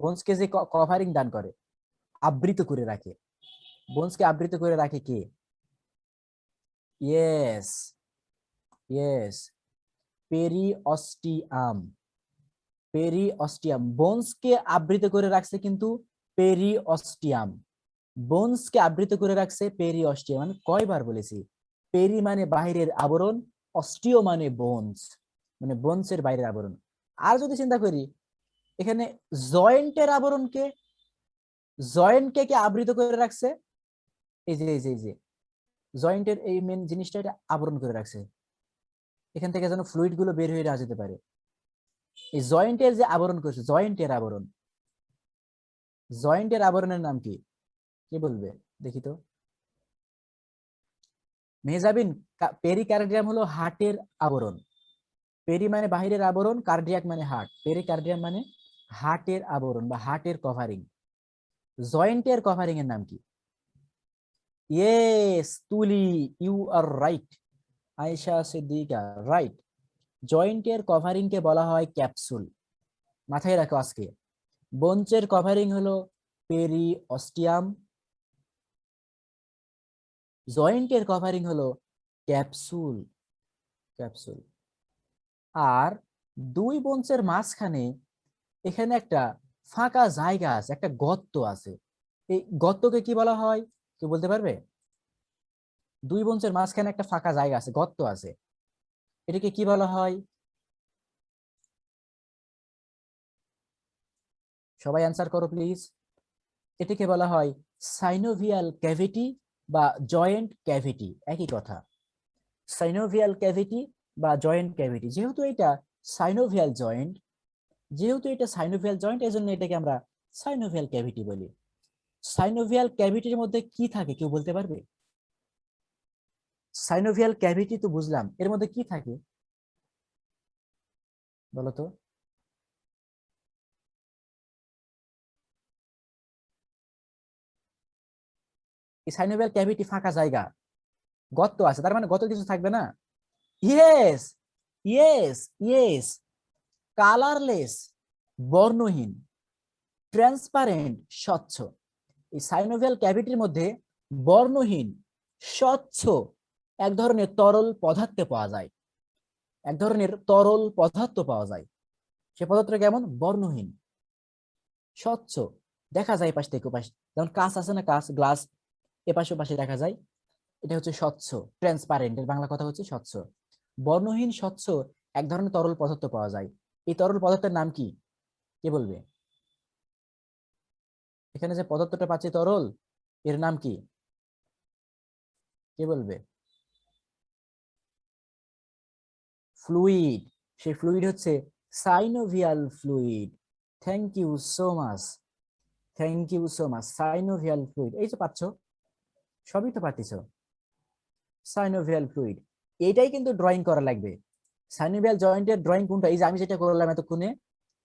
বোনসকে যে কভারিং দান করে, আবৃত করে রাখে, বোনসকে আবৃত করে রাখে কে? Yes, yes, periosteum. পেরিঅস্টিয়াম বোনসকে আবৃত করে রাখছে কিন্তু পেরিঅস্টিয়াম। বোনসকে আবৃত করে রাখছে পেরিঅস্টিয়াম। আমি কয়বার বলেছি? পেরি মানে বাহিরের আবরণ, অস্টিও মানে বোনস, মানে বোনসের বাইরের আবরণ। আর যদি চিন্তা করি, এখানে জয়েন্টের আবরণকে, জয়েন্টকে কে আবৃত করে রাখছে? এই যে এই যে এই যে জয়েন্টের এই মেন জিনিসটা এটা আবরণ করে রাখছে, এখান থেকে যেন ফ্লুইড গুলো বের হয়ে না যেতে পারে। এই জয়েন্টের যে আবরণ করছে, জয়েন্টের আবরণ, জয়েন্টের আবরণের নাম কি? কে বলবে দেখি তো? মেহজাবিন, পেরিকার্ডিয়াম হলো হার্টের আবরণ। পেরি মানে বাহিরের আবরণ, কার্ডিয়াক মানে হার্ট, পেরিকার্ডিয়াম মানে হার্টের আবরণ বা হার্টের কভারিং। জয়েন্টের কভারিং এর নাম কি? Yes Tuli, you are right. Ayesha Siddika right. জয়েন্টের কভারিং কে বলা হয় ক্যাপসুল। মাথায় রাখো আজকে, বোনচের কভারিং হলো পেরিঅস্টিয়াম, জয়েন্টের কভারিং হলো ক্যাপসুল, ক্যাপসুল। আর দুই বোনচের মাঝখানে এখানে একটা ফাঁকা জায়গা আছে, একটা গর্ত আছে। এই গর্তকে কি বলা হয়? কেউ বলতে পারবে? দুই বোনচের মাঝখানে একটা ফাঁকা জায়গা আছে, গর্ত আছে, এটাকে কি বলা হয়? সবাই অ্যান্সার করো প্লিজ। এটাকে বলা হয় সাইনোভিয়াল ক্যাভিটি বা জয়েন্ট ক্যাভিটি, একই কথা। সাইনোভিয়াল ক্যাভিটি বা জয়েন্ট ক্যাভিটি। যেহেতু এটা সাইনোভিয়াল জয়েন্ট, যেহেতু এটা সাইনোভিয়াল জয়েন্ট, এই জন্য এটাকে আমরা সাইনোভিয়াল ক্যাভিটি বলি। সাইনোভিয়াল ক্যাভিটির মধ্যে কি থাকে কেউ বলতে পারবে? সাইনোভিয়াল ক্যাভিটি তো বুঝলাম, এর মধ্যে কি থাকে বলো তো? এই সাইনোভিয়াল ক্যাভিটি ফাঁকা জায়গা, গর্ত আছে, তার মানে গর্ত কিছু থাকবে না? ইয়েস, ইয়েস, ইয়েস, কালারলেস, বর্ণহীন, ট্রান্সপারেন্ট, স্বচ্ছ। এই সাইনোভিয়াল ক্যাভিটির মধ্যে বর্ণহীন, স্বচ্ছ এক ধরনের তরল পদার্থ পাওয়া যায়, এক ধরনের তরল পদার্থ পাওয়া যায়। সে পদার্থটা কেমন? বর্ণহীন, স্বচ্ছ, দেখা যায় এপাশ থেকে ওপাশ, যেমন কাঁচ আছে না, কাঁচ, গ্লাস, এপাশে ওপাশে দেখা যায়, এটা হচ্ছে স্বচ্ছ, ট্রান্সপারেন্ট, এর বাংলা কথা হচ্ছে স্বচ্ছ। বর্ণহীন, স্বচ্ছ এক ধরনের তরল পদার্থ পাওয়া যায়। এই তরল পদার্থের নাম কি? কে বলবে? এখানে যে পদার্থটা পাচ্ছি তরল, এর নাম কি? কে বলবে? ফ্লুইড। সেই ফ্লুইড হচ্ছে synovial fluid. Thank you so much, thank you so much. Synovial fluid, এই যে পাচ্ছ, সবই তো পাচ্ছ। সাইনোভিয়াল ফ্লুইড, এইটাই কিন্তু ড্রয়িং করা লাগবে। সাইনোভিয়াল জয়েন্টের ড্রয়িং কোনটা? এই যে আমি যেটা করলাম এতক্ষণে,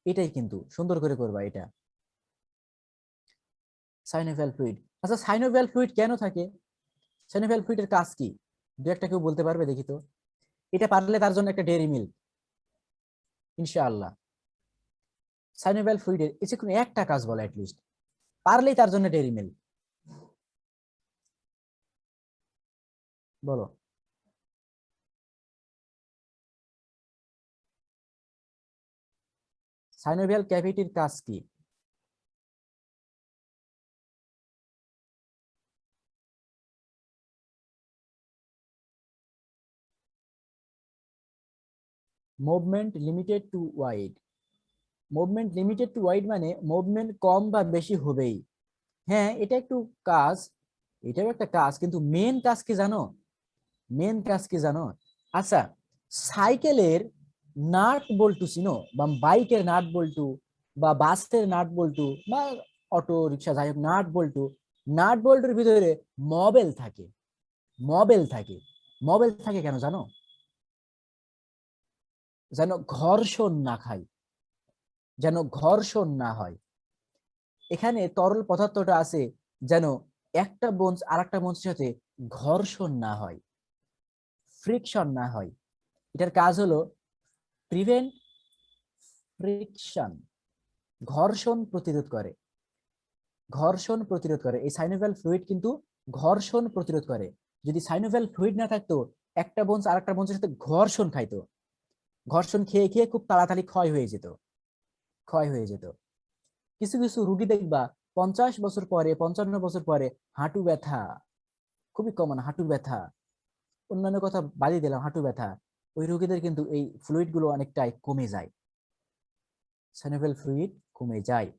এটাই কিন্তু সুন্দর করে করবা এটা, সাইনোভিয়াল ফ্লুইড। আচ্ছা সাইনোভিয়াল ফ্লুইড কেন থাকে? সাইনোভিয়াল ফ্লুইডের কাজ কি? দু একটা কেউ বলতে পারবে দেখি তো? এটা পারলে তার জন্য একটা ডেইরি মিল্ক ইনশাআল্লাহ। সাইনোভিয়াল ফ্লুইডের এসে কোনো একটা কাজ বলে অ্যাটলিস্ট, পারলেই তার জন্য ডেইরি মিল্ক বলো। সাইনোভিয়াল ক্যাভিটির কাজ কি? Movement limited to wide. Movement limited to wide মানে মুভমেন্ট কম বা বেশি হবেই। হ্যাঁ এটা একটু কাজ, এটাও একটা কাজ, কিন্তু মেন কাজ কি জানো? মেন কাজ কি জানো? আচ্ছা, সাইকেলের নাট বল্টু চিনো, বা বাইকের নাট বল্টু, বা বাসের নাট বল্টু, বা অটো রিক্সা, যাই হোক, নাট বল্টু, নাট বল্টুর ভিতরে মবেল থাকে, মবেল থাকে। মবেল থাকে কেন জানো? যেন ঘর্ষণ না খায়, যেন ঘর্ষণ না হয়। এখানে তরল পদার্থটা আছে যেন একটা বঞ্চ আর একটা বঞ্চের সাথে ঘর্ষণ না হয়, ফ্রিকশন না হয়। এটার কাজ হলো প্রিভেন্ট ফ্রিকশন, ঘর্ষণ প্রতিরোধ করে, ঘর্ষণ প্রতিরোধ করে। এই সাইনোভিয়াল ফ্লুইড কিন্তু ঘর্ষণ প্রতিরোধ করে। যদি সাইনোভিয়াল ফ্লুইড না থাকতো, একটা বোনস আরেকটা বোনসের সাথে ঘর্ষণ খাইতো, ঘর্ষণ খেয়ে খেয়ে খুব তাড়াতাড়ি ক্ষয় হয়ে যেত, ক্ষয় হয়ে যেত। কিছু কিছু রুগী দেখবা 50 বছর পরে, 55 বছর পরে হাঁটু ব্যথা, খুবই কমন হাঁটু ব্যথা, অন্যান্য কথা বাদই দিলাম, হাঁটু ব্যথা, ওই রোগীদের কিন্তু এই ফ্লুইড গুলো অনেকটাই কমে যায়, সাইনোভিয়াল ফ্লুইড কমে যায়।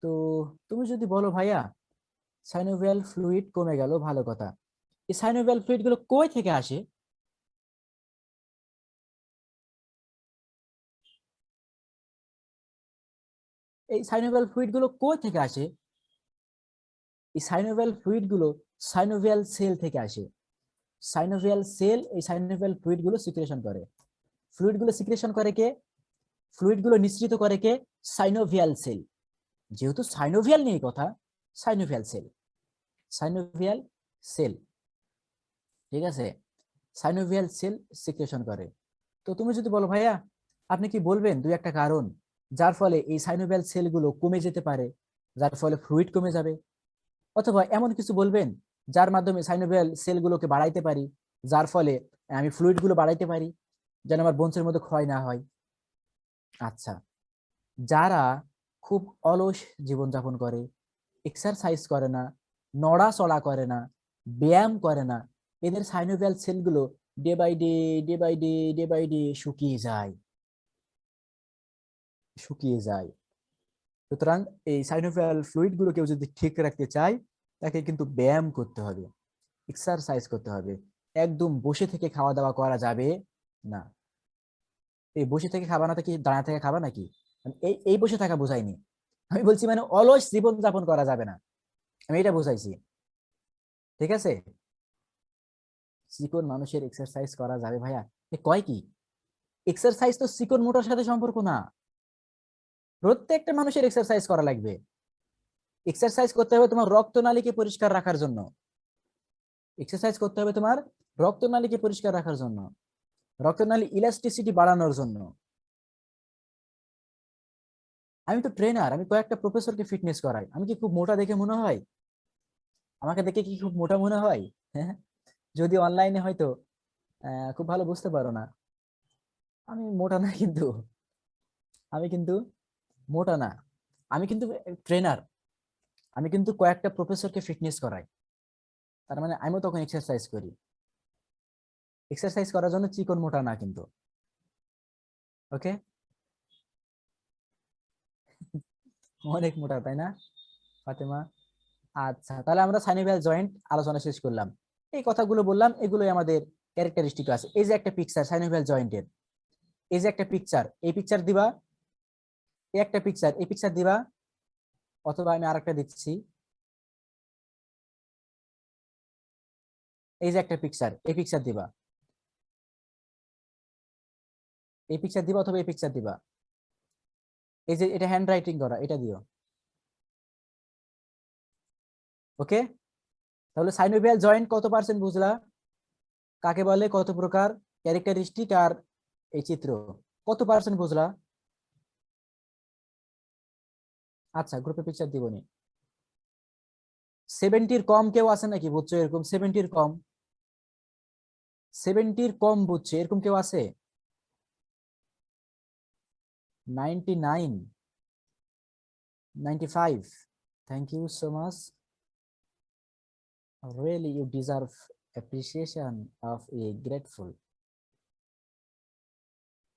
তো তুমি যদি বলো ভাইয়া সাইনোভিয়াল ফ্লুইড কমে গেল, ভালো কথা, এই সাইনোভিয়াল ফ্লুইড গুলো কই থেকে আসে? এই সাইনোভিয়াল ফ্লুইড গুলো কই থেকে আসে? এই সাইনোভিয়াল ফ্লুইড গুলো সাইনোভিয়াল সেল থেকে আসে। সাইনোভিয়াল সেল এই সাইনোভিয়াল ফ্লুইড গুলো সিক্রেশন করে। ফ্লুইড গুলো সিক্রেশন করে কে? ফ্লুইড গুলো নিঃসৃত করে কে? Synovial cell. যেহেতু সাইনোভিয়াল নিয়ে কথা, সাইনোভিয়াল সেল, সাইনোভিয়াল সেল, ঠিক আছে, সাইনোভিয়াল সেল সিক্রেশন করে। তো তুমি যদি বলো ভাইয়া আপনি কি বলবেন দুই একটা কারণ যার ফলে এই সাইনোভিয়াল সেলগুলো কমে যেতে পারে, যার ফলে ফ্লুইড কমে যাবে, অথবা এমন কিছু বলবেন যার মাধ্যমে সাইনোভিয়াল সেলগুলোকে বাড়াইতে পারি, যার ফলে আমি ফ্লুইড গুলো বাড়াইতে পারি, যেন আমার বোনসের মধ্যে ক্ষয় না হয়? আচ্ছা, যারা খুব অলস জীবনযাপন করে, এক্সারসাইজ করে না, নড়াচড়া করে না, ব্যায়াম করে না, এদের সাইনোভিয়াল সেলগুলো day by day, day by day, day by day শুকিয়ে যায়, শুকিয়ে যায়। সুতরাং এই সাইনোভিয়াল ফ্লুইড গুলো কেউ যদি ঠিক রাখতে চায়, তাকে কিন্তু ব্যায়াম করতে হবে, এক্সারসাইজ করতে হবে। একদম বসে থেকে খাওয়া দাওয়া করা যাবে না। এই বসে থেকে খাবা না তো কি দাঁড়া থেকে খাবা নাকি? মানে এই এই বসে থাকা বোঝাইনি, আমি বলছি মানে অলস জীবন যাপন করা যাবে না, আমি এটা বোঝাইছি, ঠিক আছে? চিকন মানুষের এক্সারসাইজ করা যাবে ভাইয়া? এ কয় কি? এক্সারসাইজ তো চিকন মোটার সাথে সম্পর্ক না, প্রত্যেকটা মানুষের এক্সারসাইজ করা লাগবে। এক্সারসাইজ করতে হবে তোমার রক্তনালীকে পরিষ্কার রাখার জন্য, এক্সারসাইজ করতে হবে তোমার রক্তনালীকে পরিষ্কার রাখার জন্য, রক্তনালী ইলাস্টিসিটি বাড়ানোর জন্য। আমি তো ট্রেনার, আমি কয়েকটা প্রফেসরকে ফিটনেস করাই, আমি কি খুব মোটা দেখে মনে হয়? আমাকে দেখে কি খুব মোটা মনে হয়? হ্যাঁ, যদি অনলাইনে হয়তো খুব ভালো বুঝতে পারো না, আমি মোটা না কিন্তু, আমি কিন্তু মোটা না, আমি কিন্তু ট্রেনার, আমি কিন্তু কয়েকটা প্রফেসরকে ফিটনেস করাই, তার মানে আমিও তখন এক্সারসাইজ করি। এক্সারসাইজ করার জন্য চিকন মোটা না কিন্তু, ওকে? অনেক মোটা তাই না ফাতেমা? আচ্ছা, তাহলে আমরা সাইনোভিয়াল জয়েন্ট আলোচনা শেষ করলাম, এই কথাগুলো বললাম, এগুলোই আমাদের ক্যারেক্টারিস্টিক আছে। এই যে একটা পিকচার সাইনোভিয়াল জয়েন্টের, এই যে একটা পিকচার, এই পিকচার দিবা, এই একটা পিকচার, এই পিকচার দিবা, অথবা আমি আরেকটা দিচ্ছি, এই যে একটা পিকচার, এই পিকচার দিবা, এই পিকচার দিবা, অথবা এই পিকচার দিবা, এই যে এটা হ্যান্ড রাইটিং করা, এটা দিও, ওকে? তাহলে সাইনোভিয়াল জয়েন্ট কত পার্সেন্ট বুঝলা, কাকে বলে, কত প্রকার, ক্যারেক্টারিস্টিক, আর এই চিত্র, কত পার্সেন্ট বুঝলা? আচ্ছা, গ্রুপে পিকচার দিবনি। 70-র কম কেউ আছে নাকি বুঝছো এরকম? 70-র কম, 70-র কম বুঝছে এরকম কেউ আছে? 99, 95, thank you so much, really you deserve appreciation of a grateful.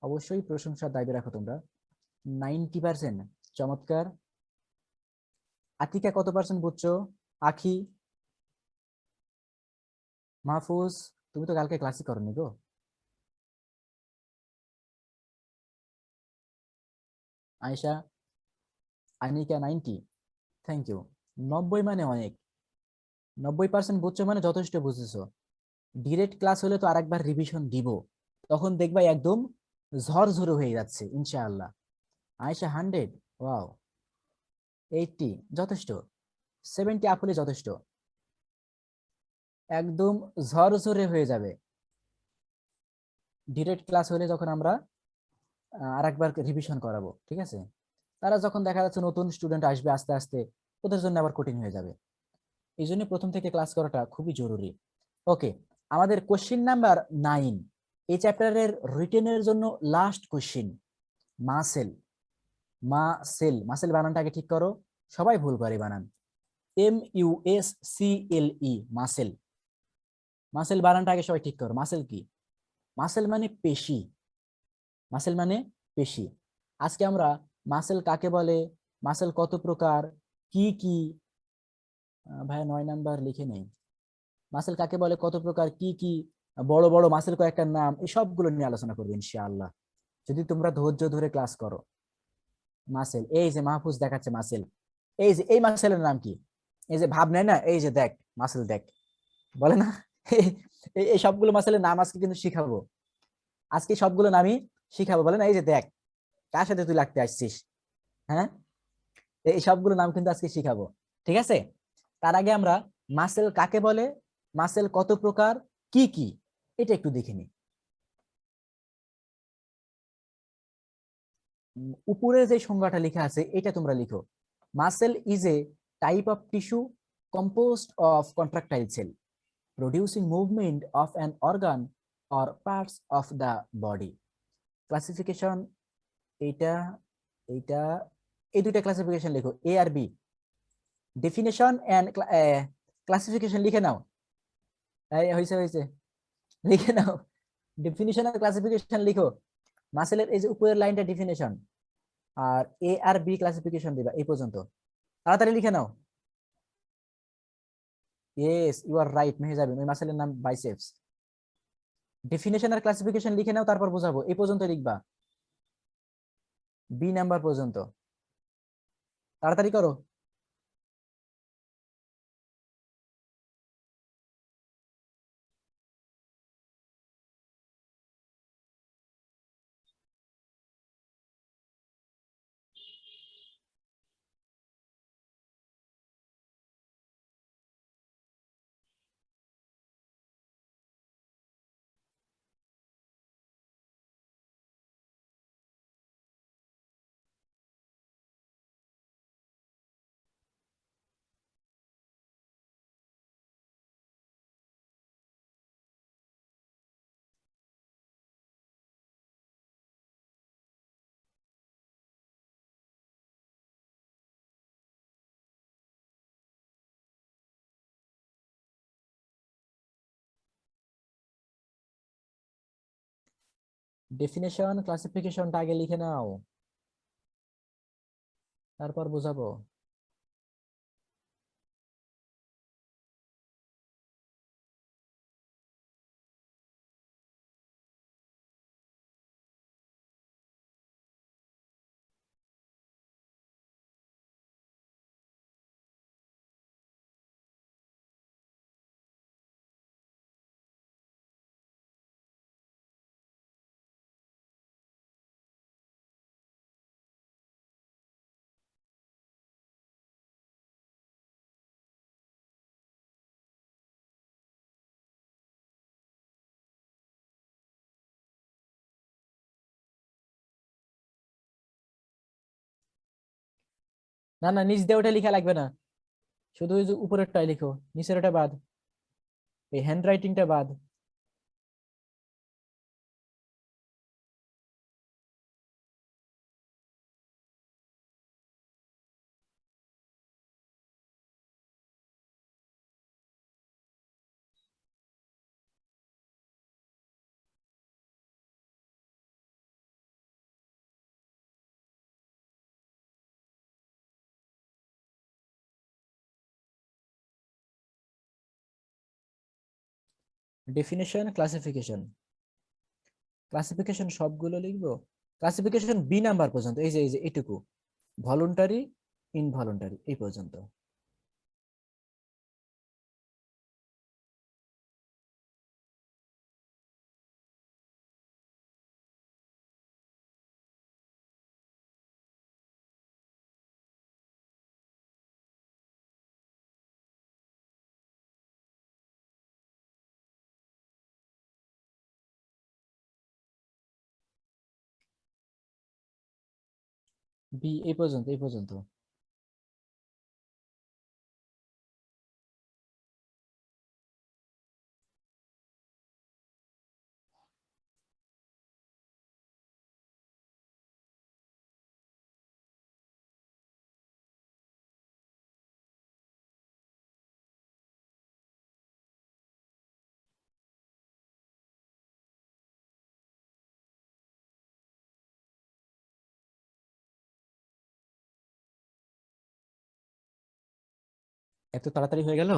অবশ্যই প্রশংসার দাবি রাখো তোমরা। 90%, চমৎকার। আতিকা কত পার্সেন্ট বুঝছো? আখি, মাহফুজ, তুমি তো কালকে ক্লাসই করনি গো। Ayesha, Anika 90, thank you. 90 মানে অনেক, 90% বুঝছো মানে যথেষ্ট বুঝেছো। ডিরেক্ট ক্লাস হলে তো আরেকবার রিভিশন দিব, তখন দেখবা একদম ঝরঝরে হয়ে যাচ্ছে ইনশাআল্লাহ। আয়েশা 100, ওয়াও। 80 যথেষ্ট, 70 আপ হলে যথেষ্ট, একদম ঝরঝরে হয়ে যাবে ডিরেক্ট ক্লাস হলে, যখন আমরা আরেকবার রিভিশন করাবো, ঠিক আছে? তারা যখন দেখা যাচ্ছে নতুন স্টুডেন্ট আসবে আস্তে আস্তে, ওদের জন্য আবার কঠিন হয়ে যাবে। এই জন্য প্রথম থেকে ক্লাস করাটা খুবই জরুরি। ওকে, আমাদের কোশ্চিন নাম্বার 9, এই চ্যাপ্টারের রিটেনের জন্য last question. Muscle, muscle, muscle বানানটাকে ঠিক করো, সবাই ভুল করে বানান। MUSCLE, muscle. মাসেল বানানটাকে সবাই ঠিক করো। মাসেল কি? মাসেল মানে পেশি, মাসেল মানে পেশি। আজকে আমরা মাসেল কাকে বলে, মাসেল কত প্রকার, কি কি, ভাইয়া 9 নাম্বার লিখে নেই। মাসেল কাকে বলে, কত প্রকার, কি কি, বড় বড় মাসেল কয়েকটা নাম, এই সবগুলো নিয়ে আলোচনা করবো ইনশাআল্লাহ, যদি তোমরা ধৈর্য ধরে ক্লাস করো। মাসেল, এই যে মাহফুজ দেখাচ্ছে মাসেল, এই যে এই মাসেলের নাম কি? এই যে ভাব নেয় না, এই যে দেখ মাসেল দেখ, বলে না? এই সবগুলো মাসেলের নাম আজকে কিন্তু শিখাবো, আজকে সবগুলো নামই শিখাবো, বলে না? এই যে দেখ, কার সাথে তুই লাগতে আসছিস? হ্যাঁ, এই সবগুলো নাম কিন্তু আজকে শিখাবো, ঠিক আছে? তার আগে আমরা মাসেল কাকে বলে, মাসেল কত প্রকার, কি কি, এটা একটু দেখে নি। উপরে যে সংজ্ঞাটা লেখা আছে এটা তোমরা লিখো। Muscle is a type of tissue composed of contractile cell producing movement of an organ or parts of the body. Classification, এইটা এইটা, এই দুইটা ক্লাসিফিকেশন লিখো, এ আর বি। ডেফিনেশন এন্ড ক্লাসিফিকেশন লিখে নাও। হয়েছে হয়েছে, লিখে নাও। ডেফিনিশন আর ক্লাসিফিকেশন লিখো। মাসেলের এই যে উপরের লাইনটা ডেফিনেশন, আর এ আর বি ক্লাসিফিকেশন দিবা এই পর্যন্ত। তাড়াতাড়ি লিখে নাও। Yes, you are right Mehjabin, ওই মাসেলের নাম বাইসেপস। ডেফিনেশন আর ক্লাসিফিকেশন লিখে নাও, তারপর বোঝাবো, এই পর্যন্ত লিখবা, বি নাম্বার পর্যন্ত। তাড়াতাড়ি করো। ডেফিনেশন ক্লাসিফিকেশনটা আগে লিখে নাও, তারপর বোঝাবো। না না, নিচ দিয়ে ওটা লিখা লাগবে না, শুধু ওই যে উপরেরটাই লিখো, নিচের ওটা বাদ, এই হ্যান্ড রাইটিংটা বাদ। ডেফিনেশন ক্লাসিফিকেশন, ক্লাসিফিকেশন সবগুলো লিখবো। ক্লাসিফিকেশন বি নাম্বার পর্যন্ত, এই যে এটুকু, ভলান্টারি, ইনভলান্টারি, এই পর্যন্ত। বি, এই পর্যন্ত, এই পর্যন্ত। এত তাড়াতাড়ি হয়ে গেল?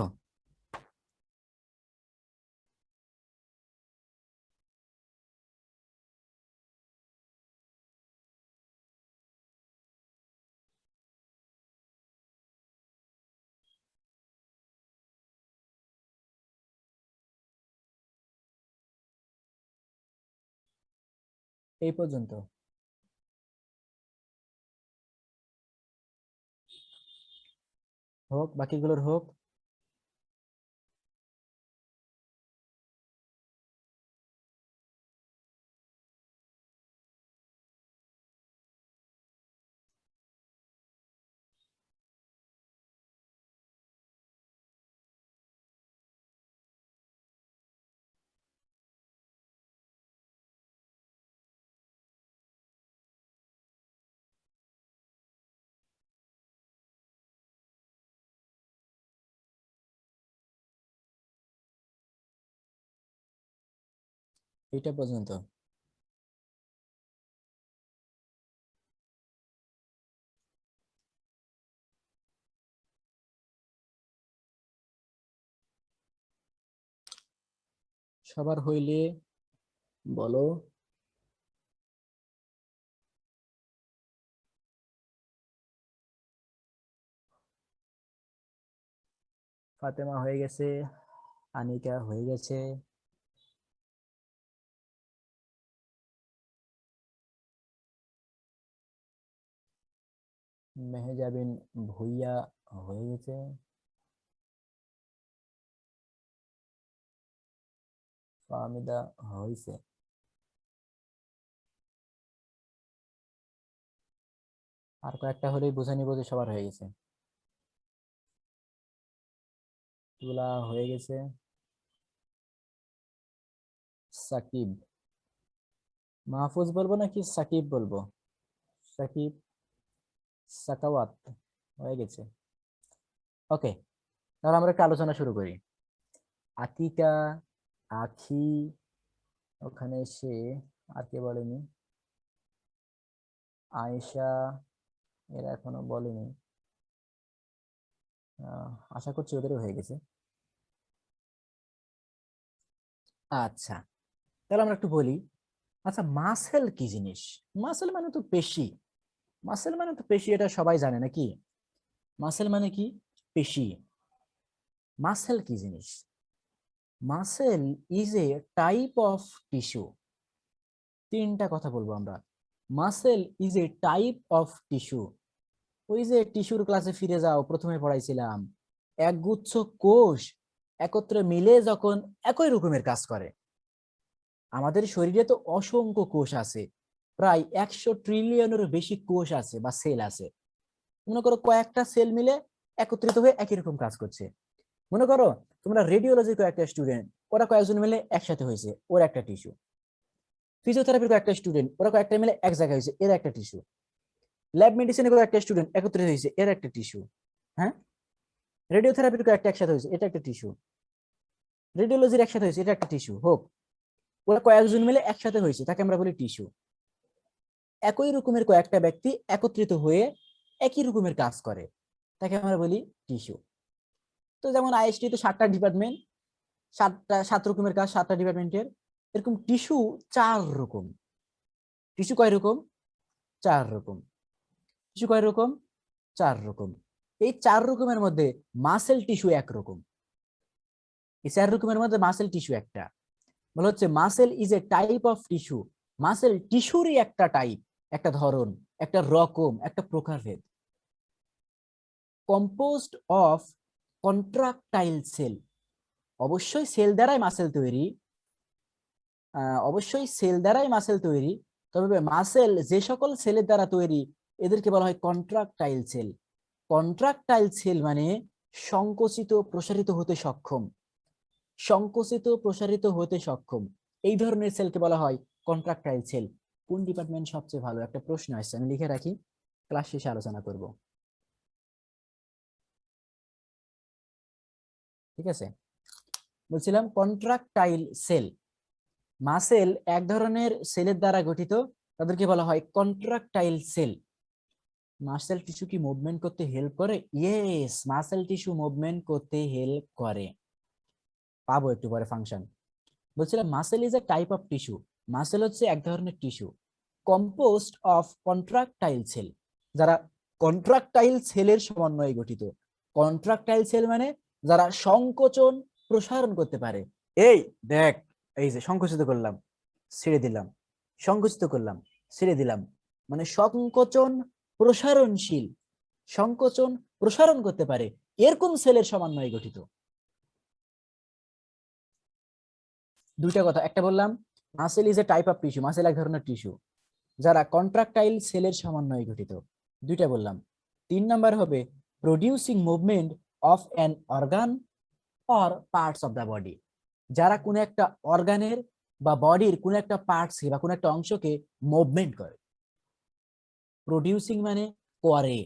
এই পর্যন্ত। হোক, বাকিগুলোর হোক। এইটা পর্যন্ত। সবার হইলে বলো। ফাতেমা হয়ে গেছে, আনিকা হয়ে গেছে, মেহেজাবিন ভুইয়া হয়ে গেছে, ফাহমিদা হয়েছে। আর কয়েকটা হলেই বুঝে নিব যে সবার হয়ে গেছে। তুলা হয়ে গেছে, সাকিব। মাহফুজ বলবো নাকি সাকিব বলবো? সাকিব, সাকাওয়াত হয়ে গেছে। ওকে, তাহলে আমরা একটা আলোচনা শুরু করি। আতিকা, আখি, ওখানে সে, আর কে বলেনি? আয়েশা, এরা এখনো বলেনি। আশা করছি ওদেরও হয়ে গেছে। আচ্ছা, তাহলে আমরা একটু বলি। আচ্ছা, মাসেল কি জিনিস? মাসেল মানে তো পেশি। মাসেল মানে তো পেশি, এটা সবাই জানে নাকি? মাসেল মানে কি? পেশি। মাসেল কি জিনিস? Muscle is a type of tissue. তিনটা কথা বলবো আমরা। Muscle is a type of tissue. ওই যে টিস্যুর ক্লাসে ফিরে যাও, প্রথমে পড়াইছিলাম, একগুচ্ছ কোষ একত্রে মিলে যখন একই রকমের কাজ করে। আমাদের শরীরে তো অসংখ্য কোষ আছে, প্রায় 100 ট্রিলিয়নেরও বেশি কোষ আছে বা সেল আছে। মনে করো কয়েকটা সেল মিলে একত্রিত হয়ে একই রকম কাজ করছে। মনে করো তোমরা রেডিওলজির কয়েকটা স্টুডেন্ট, ওরা কয়েকজন মিলে একসাথে হয়েছে, ওর একটা টিস্যু। ফিজিওথেরাপির কয়েকটা স্টুডেন্ট, ওরা কয়েকটা মিলে এক জায়গায় হয়েছে, এর একটা টিস্যু। ল্যাব মেডিসিনের কয়েকটা স্টুডেন্ট একত্রিত হয়েছে, এর একটা টিস্যু। হ্যাঁ, রেডিওথেরাপির কয়েকটা একসাথে হয়েছে, এটা একটা টিস্যু। রেডিওলজির একসাথে হয়েছে, এটা একটা টিস্যু। হোক, ওরা কয়েকজন মিলে একসাথে হয়েছে, তাকে আমরা বলি টিস্যু। একই রকমের কয়েকটা ব্যক্তি একত্রিত হয়ে একই রকমের কাজ করে, তাকে আমরা বলি টিস্যু। তো যেমন আইএসটি তো 7টা ডিপার্টমেন্ট, 7 রকমের কাজ, 7টা ডিপার্টমেন্টের। এরকম টিস্যু 4 রকম। টিস্যু কয় রকম? 4 রকম। টিস্যু কয় রকম? 4 রকম। এই 4 রকমের মধ্যে মাসেল টিস্যু একরকম। এই 4 রকমের মধ্যে মাসেল টিস্যু একটা। বলা হচ্ছে muscle is a type of tissue. Muscle টিস্যুরই একটা টাইপ, একটা ধরন, একটা রকম, একটা প্রকারভেদ। Composed of contractile cell. অবশ্যই সেল দ্বারাই মাসেল তৈরি, অবশ্যই সেল দ্বারাই মাসেল তৈরি। তবে মাসেল যে সকল সেলের দ্বারা তৈরি, এদেরকে বলা হয় কন্ট্রাকটাইল সেল। কন্ট্রাকটাইল সেল মানে সংকুচিত প্রসারিত হতে সক্ষম, সংকুচিত প্রসারিত হতে সক্ষম, এই ধরনের সেলকে বলা হয় কন্ট্রাকটাইল সেল। কোন ডিপার্টমেন্ট সবচেয়ে ভালো, একটা প্রশ্ন আসছে, আমি লিখে রাখি, ক্লাস শেষে আলোচনা করব। ঠিক আছে, বলছিলাম কন্ট্রাকটাইল সেল, মাসেল এক ধরনের সেলের দ্বারা গঠিত, তাদেরকে বলা হয় কন্ট্রাকটাইল সেল। মাসেল টিস্যু কি মুভমেন্ট করতে হেল্প করে? ইয়েস, মাসেল টিস্যু মুভমেন্ট করতে হেল্প করে, পাবো একটু পরে ফাংশন। বলছিলাম muscle is a type of tissue, muscle হচ্ছে এক ধরনের tissue composed of contractile sell, যারা কন্ট্রাকটাইল সেলের সমন্বয়ে গঠিত। কন্ট্রাকটাইল সেল মানে যারা সংকোচন প্রসারণ করতে পারে। এই দেখ, এই যে সংকুচিত করলাম ছেড়ে দিলাম, সংকুচিত করলাম ছেড়ে দিলাম, মানে সংকোচন প্রসারণশীল, সংকোচন প্রসারণ করতে পারে, এরকম সেলের সমন্বয়ে গঠিত। দুইটা কথা, একটা বললাম muscle is a type of tissue, muscle এক ধরনের টিস্যু যারা কন্ট্রাকটাইল সেলের সমন্বয়ে গঠিত, দুইটা বললাম। 3 নম্বর হবে producing movement of an organ or parts of the body, যারা কোনো একটা অর্গানের বা বডির কোনো একটা পার্টস বা কোনো একটা অংশকে মুভমেন্ট করে। প্রডিউসিং মানে করে।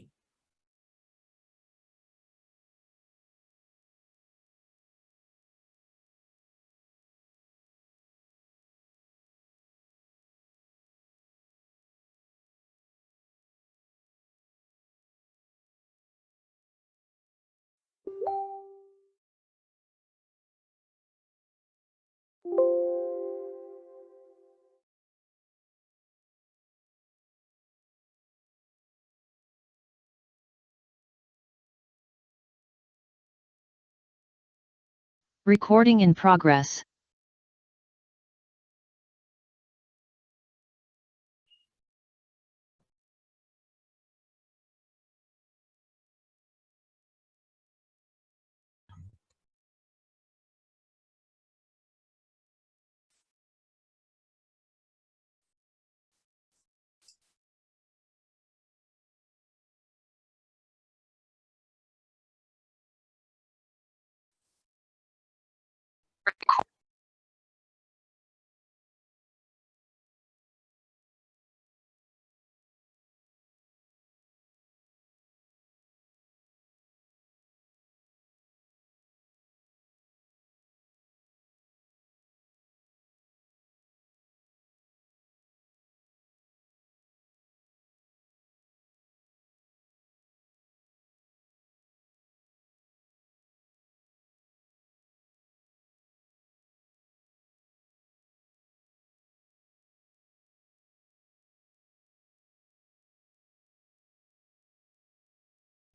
Recording in progress.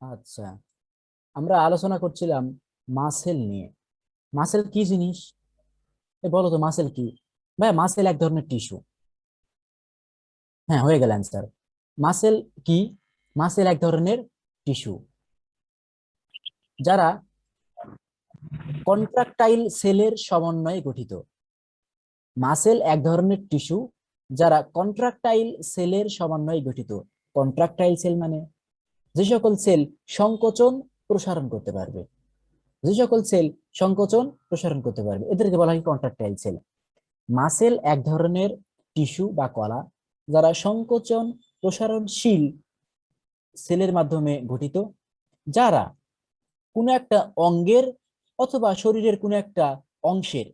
আচ্ছা, আমরা আলোচনা করছিলাম মাসেল নিয়ে। মাসেল কি জিনিস বলো তো, মাসেল কি? ভাই মাসেল এক ধরনের টিস্যু। হ্যাঁ, হয়ে গেল অ্যান্সার। মাসেল কি? মাসেল এক ধরনের টিস্যু যারা কন্ট্রাকটাইল সেলের সমন্বয়ে গঠিত। মাসেল এক ধরনের টিস্যু যারা কন্ট্রাকটাইল সেলের সমন্বয়ে গঠিত। কন্ট্রাকটাইল সেল মানে যে সকল সেল সংকোচন প্রসারণ করতে পারবে, যে সকল সেল সংকোচন প্রসারণ করতে পারবে, এদেরকে বলা হয় কন্ট্রাকটাইল সেল। মাসেল এক ধরনের টিস্যু বা কলা যারা সংকোচন প্রসারণশীল সেলের মাধ্যমে গঠিত, যারা কোনো একটা অঙ্গের অথবা শরীরের কোনো একটা অংশের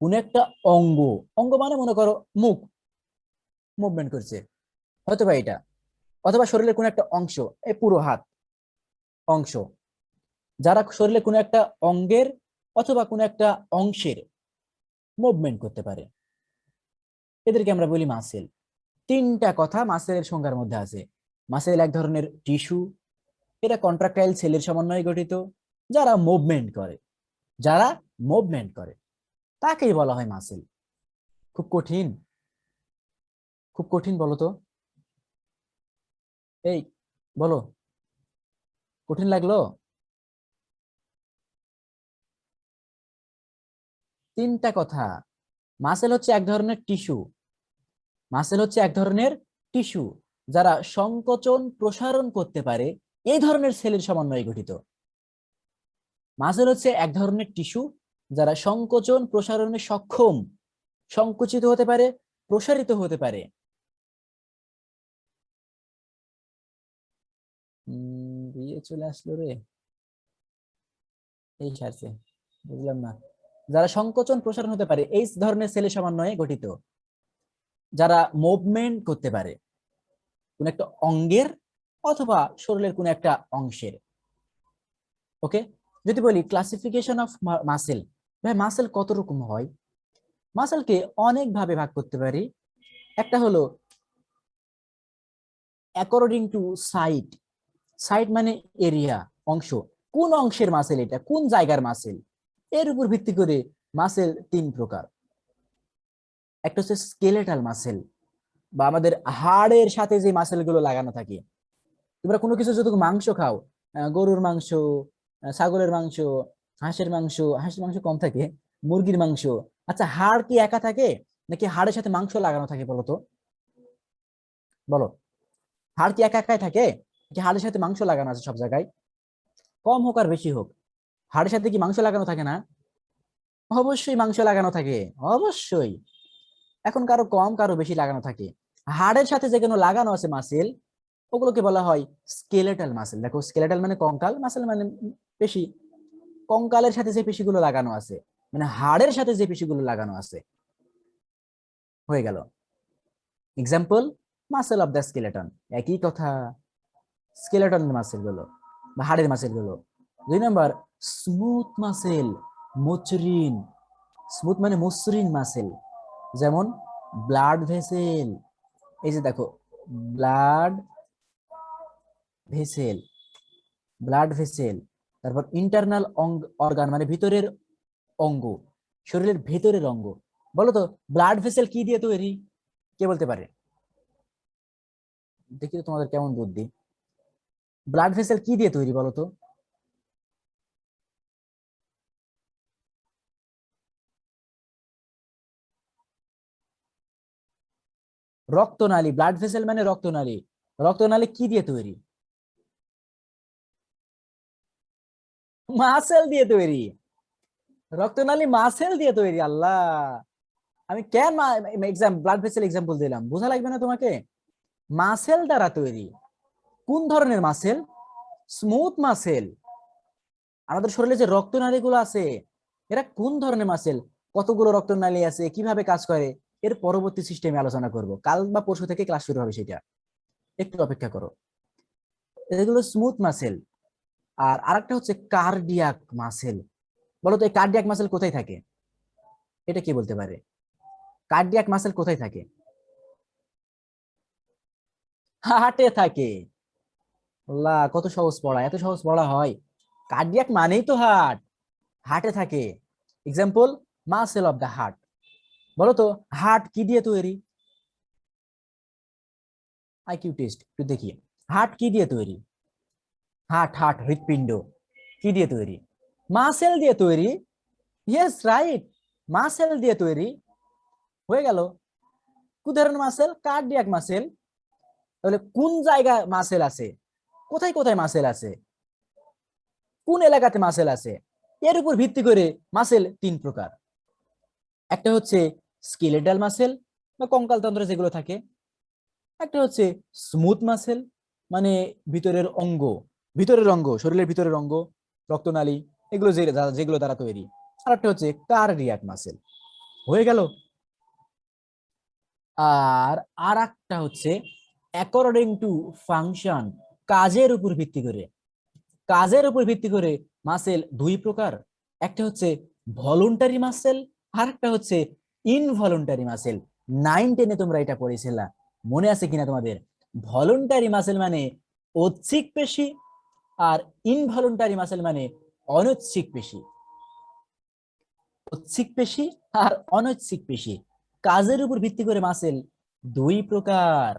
কোন একটা অঙ্গ, অঙ্গ মানে মনে করো মুখ মুভমেন্ট করছে, হয়তোবা এটা, অথবা শরীরের কোন একটা অংশ, এই পুরো হাত অংশ, যারা শরীরে কোনো একটা অঙ্গের অথবা কোনো একটা অংশের মুভমেন্ট করতে পারে, এদেরকে আমরা বলি মাসেল। 3টা কথা মাসেলের সংজ্ঞার মধ্যে আছে। মাসেল এক ধরনের টিস্যু, এটা কন্ট্রাকটাইল সেলের সমন্বয়ে গঠিত, যারা মুভমেন্ট করে, যারা মুভমেন্ট করে তাকেই বলা হয় মাসেল। খুব কঠিন, খুব কঠিন বলো তো, এই বলো, কঠিন লাগলো? 3টা কথা, মাসেল হচ্ছে এক ধরনের টিস্যু, মাসেল হচ্ছে এক ধরনের টিস্যু যারা সংকোচন প্রসারণ করতে পারে এই ধরনের সেলের সমন্বয়ে গঠিত। মাসেল হচ্ছে এক ধরনের টিস্যু যারা সংকোচন প্রসারণে সক্ষম, সংকুচিত হতে পারে, প্রসারিত হতে পারে। বিয়ে চলে আসলো রে, এই সারছে, বুঝলাম না। যারা সংকোচন প্রসারণ হতে পারে এই ধরনের সেলের সমন্বয়ে গঠিত, যারা মুভমেন্ট করতে পারে কোন একটা অঙ্গের অথবা শরীরের কোন একটা অংশের। ওকে, যদি বলি ক্লাসিফিকেশন অফ মাসেল, ভাই মাসেল কত রকম হয়? মাসেলকে অনেক ভাবে ভাগ করতে পারি। একটা হলো অ্যাকর্ডিং টু সাইট, সাইট মানে এরিয়া, অংশ, কোন অংশের মাসেল, এটা কোন জায়গার মাসেল, এর উপর ভিত্তি করে মাসেল তিন প্রকার। একটা হচ্ছে স্কেলেটাল মাসেল, বা আমাদের হাড়ের সাথে যে মাসেল গুলো লাগানো থাকে। তোমরা কোনো কিছু যদি মাংস খাও, গরুর মাংস, ছাগলের মাংস, হাঁসের মাংস, হাঁসের মাংস কম থাকে, মুরগির মাংস, আচ্ছা হাড় কি একা থাকে নাকি হাড়ের সাথে মাংস লাগানো থাকে বলো তো? বলো, হাড় কি একা একাই থাকে নাকি হাড়ের সাথে মাংস লাগানো আছে সব জায়গায়? কম হোক আর বেশি হোক, হাড়ের সাথে কি মাংস লাগানো থাকে না? অবশ্যই মাংস লাগানো থাকে, অবশ্যই। এখন কারো কম কারো বেশি লাগানো থাকে। হাড়ের সাথে যেগুলো লাগানো আছে মাসেল, ওগুলোকে বলা হয় স্কেলেটাল মাসেল। দেখো, স্কেলেটাল মানে কঙ্কাল, মাসেল মানে পেশি। কঙ্কালের সাথে যে পেশিগুলো লাগানো আছে, মানে হাড়ের সাথে যে পেশিগুলো লাগানো আছে, হয়ে গেল example muscle of the skeleton. একই কথা, স্কেলেটন মাসেল গুলো বা হাড়ের মাসেল গুলো। 2 নম্বর, স্মুথ মাসেল, মসৃণ। স্মুথ মানে মসৃণ মাসেল, যেমন ব্লাড ভেসেল। এই যে দেখো, ব্লাড ভেসেল, ব্লাড ভেসেল। তারপর ইন্টারনাল অর্গান মানে ভিতরের অঙ্গ, শরীরের ভেতরের অঙ্গ। বলো তো ব্লাড ভেসেল কি দিয়ে তৈরি? কে বলতে পারে? দেখি তো তোমাদের কেমন বুদ্ধি। ব্লাড ভেসেল কি দিয়ে তৈরি বলো তো? রক্তনালী, ব্লাড ভেসেল মানে রক্তনালী। রক্তনালী কি দিয়ে তৈরি? মাসেল দিয়ে তৈরি। রক্তনালী মাসেল দিয়ে তৈরি। আল্লাহ, আমি কেন ব্লাড ভেসেল এক্সাম্পল দিলাম, বোঝা লাগবে না তোমাকে? মাসেল দ্বারা তৈরি। কোন ধরনের মাসেল? Smooth muscle. আমাদের শরীরে যে রক্তনালী গুলো আছে, এরা কোন ধরনের মাসেল, কতগুলো রক্তনালী আছে, কিভাবে কাজ করে, এর পরবর্তী সিস্টেমে আলোচনা করব। কাল বা পরশু থেকে ক্লাস শুরু হবে, সেটা একটু অপেক্ষা করো। এগুলো স্মুথ মাসেল। আর আরেকটা হচ্ছে কার্ডিয়াক মাসেল। বলো তো এই কার্ডিয়াক মাসেল কোথায় থাকে? এটা কি বলতে পারে? কার্ডিয়াক মাসেল কোথায় থাকে? হার্টে থাকে। আল্লাহ, কত সহজ পড়া, এত সহজ পড়া হয়? কার্ডিয়াক মানেই তো হার্ট, হার্টে থাকে। Example muscle of the heart. বলো তো হার্ট কি দিয়ে তৈরি? আইকিউ টেস্ট একটু দেখি। হার্ট কি দিয়ে তৈরি? হার্ট, হার্ট হৃৎপিণ্ড কি দিয়ে তৈরি? মাসেল দিয়ে তৈরি। ইয়েস রাইট, মাসেল দিয়ে তৈরি। হয়ে গেল। কোন ধরনের মাসেল? Cardiac muscle. তাহলে কোন জায়গায় মাসেল আছে, কোথায় কোথায় মাসেল আছে, কোন এলাকাতে মাসেল আছে, এর উপর ভিত্তি করে মাসেল তিন প্রকার। একটা হচ্ছে স্কেলেটাল মাসেল বা কঙ্কাল তন্ত্রে যেগুলো থাকে। একটা হচ্ছে স্মুথ মাসেল, মানে ভিতরের অঙ্গ, ভিতরের অঙ্গ, শরীরের ভিতরের অঙ্গ, রক্তনালী, এগুলো যেগুলো দ্বারা তৈরি। আর একটা হচ্ছে কার্ডিয়াক মাসেল। হয়ে গেল। আর আর একটা হচ্ছে অ্যাকর্ডিং টু ফাংশন, কাজের উপর ভিত্তি করে। কাজের উপর ভিত্তি করে মাসেল দুই প্রকার। একটা হচ্ছে ভলুন্টারি মাসেল, আর একটা হচ্ছে ইনভলুন্টারি মাসেল। 9-10-এ তোমরা এটা পড়েছিলা, মনে আছে কিনা তোমাদের? ভলুন্টারি মাসেল মানে ঐচ্ছিক পেশি, আর ইনভলুন্টারি মাসেল মানে অনৈচ্ছিক পেশি। ঐচ্ছিক পেশি আর অনৈচ্ছিক পেশি, কাজের উপর ভিত্তি করে মাসেল দুই প্রকার।